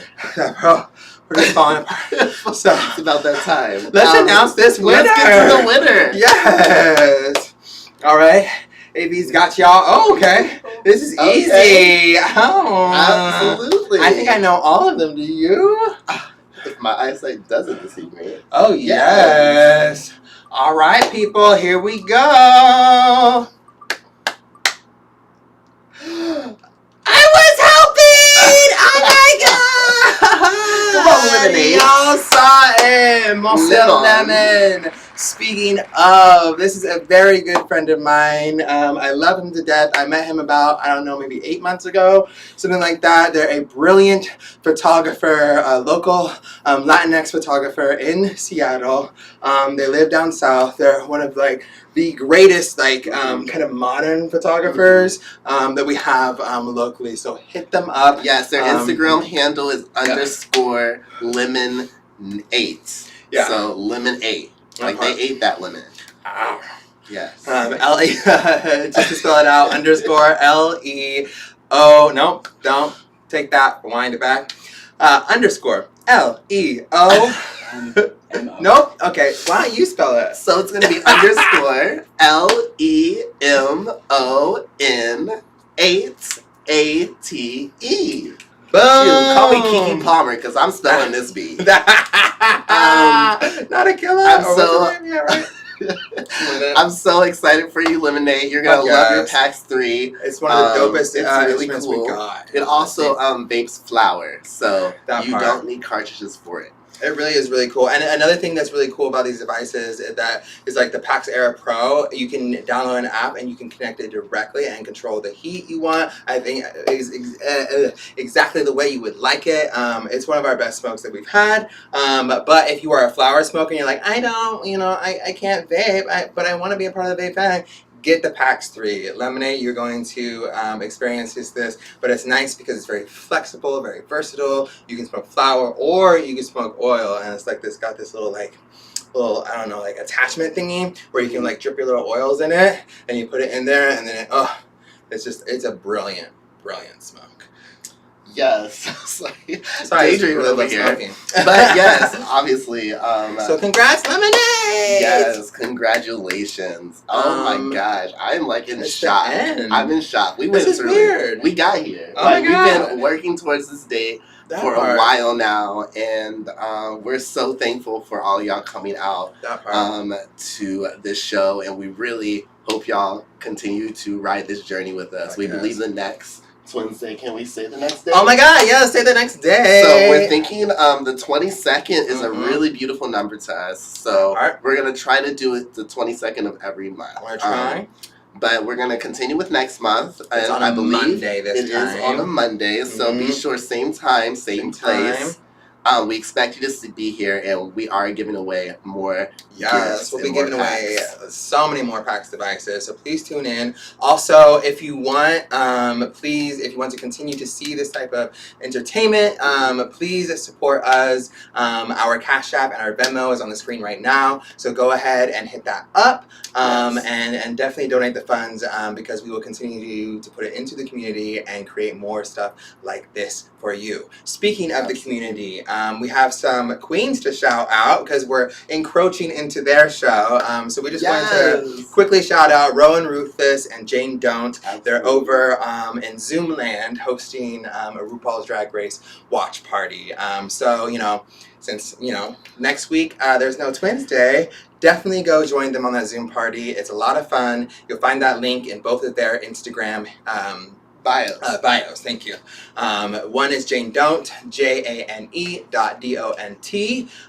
Bro, we're just falling apart. So It's about that time. let's announce this winner. Let's get to the winner. Yes. All right. AB's got y'all. Oh, okay. This is easy. Oh. Absolutely. I think I know all of them. Do you? If my eyesight doesn't deceive me. Oh, yes. All right, people. Here we go. I was hoping! Oh my god! Come on, Lemonade. Y'all saw it! Marcel Lemon. Speaking of, this is a very good friend of mine. I love him to death. I met him about, I don't know, maybe 8 months ago, something like that. They're a brilliant photographer, a local Latinx photographer in Seattle. They live down south. They're one of like the greatest kind of modern photographers that we have locally. So hit them up. Yes, their Instagram handle is _lemon8. Yeah. So lemon8. Like they ate that lemon. Yes. Just to spell it out, _LEO. Nope, don't take that. Wind it back. _LEO. Nope. Okay. Why don't you spell it? So it's gonna be _LEMON8ATE. Boom. Call me Kiki Palmer because I'm spelling this B. Not a killer. I'm so excited for you, Lemonade. You're gonna love your PAX 3. It's one of the dopest It's really instruments cool. we got. It also vapes flour, so That you part. don't need cartridges for it. It really is really cool. And another thing that's really cool about these devices is that is like the PAX Era Pro. You can download an app and you can connect it directly and control the heat you want. I think is exactly the way you would like it. It's one of our best smokes that we've had. But if you are a flower smoker and you're like, I don't, I can't vape, but I want to be a part of the vape bag, get the PAX 3. Lemonade, you're going to experience this, but it's nice because it's very flexible, very versatile. You can smoke flower or you can smoke oil, and it's like this got this little I don't know, like attachment thingy where you can like drip your little oils in it, and you put it in there, and then it's a brilliant smoke. Yes. Sorry, Daydream over here. smoking. But yes, obviously. So congrats, Lemonade! Yes, congratulations. Oh my gosh. I'm like in It's shock. the end. I'm in shock. We This went is through weird. We got here. Oh my We've God. been working towards this date That for part. a while now, and we're so thankful for all y'all coming out That part. to this show, and we really hope y'all continue to ride this journey with us. We Yes. believe the next TWINSday. Can we say the next day? Oh my god, yeah, say the next day. So we're thinking the 22nd is a Mhm. really beautiful number to us. So Alright. we're going to try to do it the 22nd of every month. We're trying. But we're going to continue with next month. It's and on I a believe Monday this it is time. on a Monday. So be Mhm. sure, same time, same place. We expect you to be here, and we are giving away more. Yes, we'll be giving away packs. so many more PAX devices, so please tune in. Also, if you want, please, if you want to continue to see this type of entertainment, please support us. Our Cash App and our Venmo is on the screen right now, so go ahead and hit that up, and definitely donate the funds, because we will continue to put it into the community and create more stuff like this for you. Speaking of the community, we have some queens to shout out because we're encroaching into their show. So we just wanted to quickly shout out Rowan Ruthless and Jane Don't. They're over in Zoom land hosting a RuPaul's Drag Race watch party. So, you know, since, you know, next week there's no TWINSday, definitely go join them on that Zoom party. It's a lot of fun. You'll find that link in both of their Instagram bios, thank you. One is Jane Don't, JANE.DONT,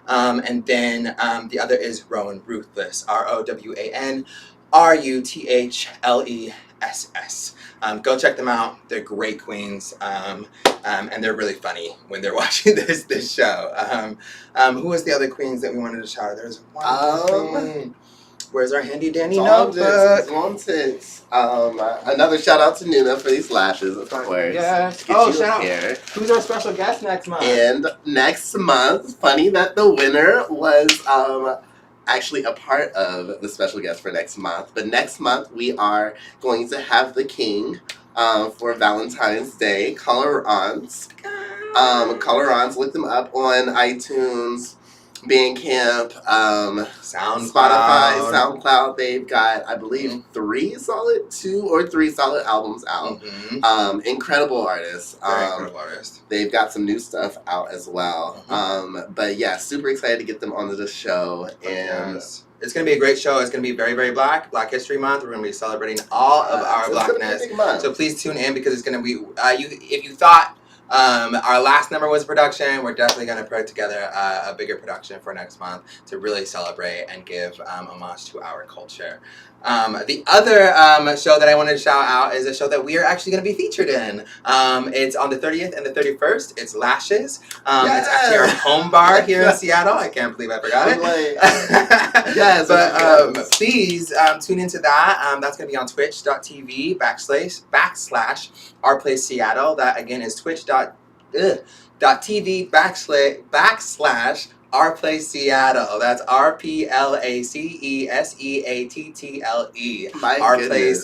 and then the other is Rowan Ruthless, ROWANRUTHLESS. Go check them out. They're great queens, and they're really funny when they're watching this show. Who was the other queens that we wanted to shout out? There's one. Where's our handy dandy notebook? Another shout out to Nuna for these lashes, of course. Yes. Oh, shout out. Who's our special guest next month? And next month, funny that the winner was actually a part of the special guest for next month. But next month we are going to have the king for Valentine's Day. Colorons. Colorons, look them up on iTunes, Bandcamp, Spotify, SoundCloud. They've got, I believe, 2 or 3 solid albums out. Incredible artists. Incredible artists. They've got some new stuff out as well. But yeah, super excited to get them onto the show. And it's going to be a great show. It's going to be very, very Black History Month. We're going to be celebrating all of our Blackness. So please tune in because it's going to be, if you thought our last number was production, we're definitely going to put together a bigger production for next month to really celebrate and give homage to our culture. The other show that I wanted to shout out is a show that we are actually going to be featured in. It's on the 30th and the 31st. It's Lashes. It's actually our home bar here in Seattle. I can't believe I forgot it. But please tune into that. That's going to be on twitch.tv/OurPlaceSeattle. That again is twitch.tv/OurPlaceSeattle. That's RPLACESEATTLE. Our Place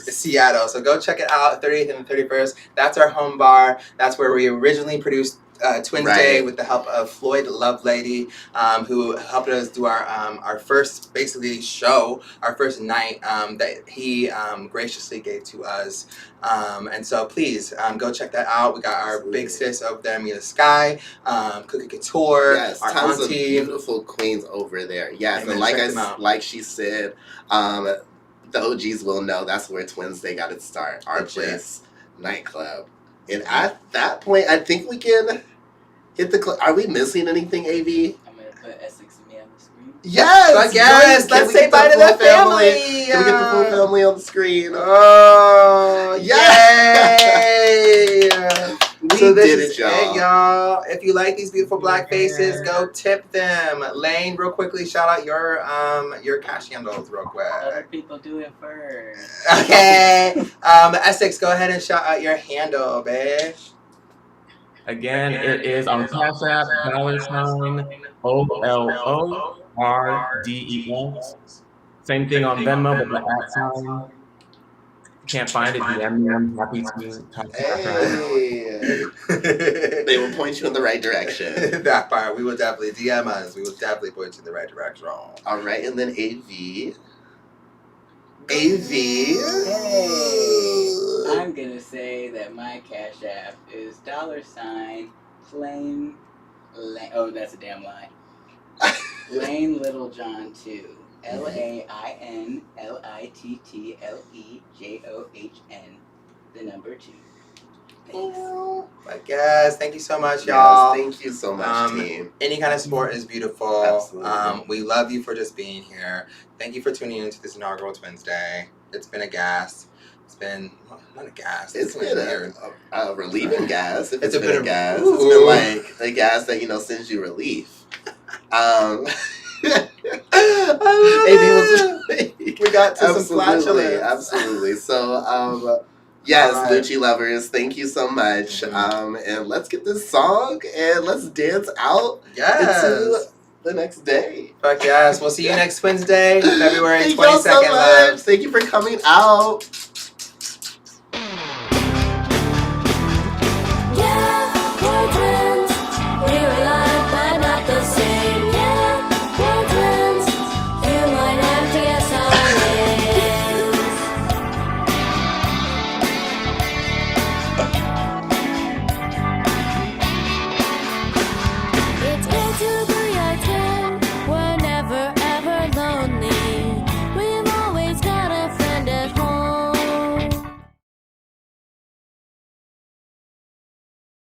Seattle. So go check it out, 30th and the 31st. That's our home bar. That's where we originally produced TWINSday with the help of Floyd Lovelady, who helped us do our first basically show, our first night that he graciously gave to us. And so please go check that out. We got our big sis over there, Mila Sky, Cookie Couture, our tons auntie. of beautiful queens over there. Yes, and like she said, the OGs will know that's where TWINSday got its start. Our Place nightclub. And at that point, I think we can hit the are we missing anything, AV? I'm going to put Essex and me on the screen. Yes! I guess. Let's say bye to the family. Can we get the full family on the screen? Oh, yay! So this did is it, y'all. y'all. If you like these beautiful Black faces, go tip them. Lane, real quickly, shout out your cash handles real quick. Other people do it first. Okay. Essex, go ahead and shout out your handle, babe. Again, it is on Cash App, $OLORDES. Same thing on Venmo, but the @ can't find it. DM me. I'm happy to They will point you in the right direction. That part. We will definitely DM us. We will definitely point you in the right direction. All right, and then AV. Hey, I'm gonna say that my Cash App is $Flame. Oh, that's a damn lie. Lane Littlejohn 2. LAINLITTLEJOHN. The number 2. Thanks. I guess. Thank you so much, y'all. Yes, thank you so much, team. Any kind of support is beautiful. Absolutely. We love you for just being here. Thank you for tuning into this inaugural TWINSday. It's been a gas. It's been not a gas. It's been a relieving gas. If It's it's been been a gas. ooh. It's been like a gas that, you know, sends you relief. We got to some flatulence. Absolutely. So, yes, All right. LÜCHI lovers, thank you so much. And let's get this song and let's dance out into the next day. Fuck yes. We'll see you next Wednesday, February Thank y'all 22nd. so much. Thank you for coming out.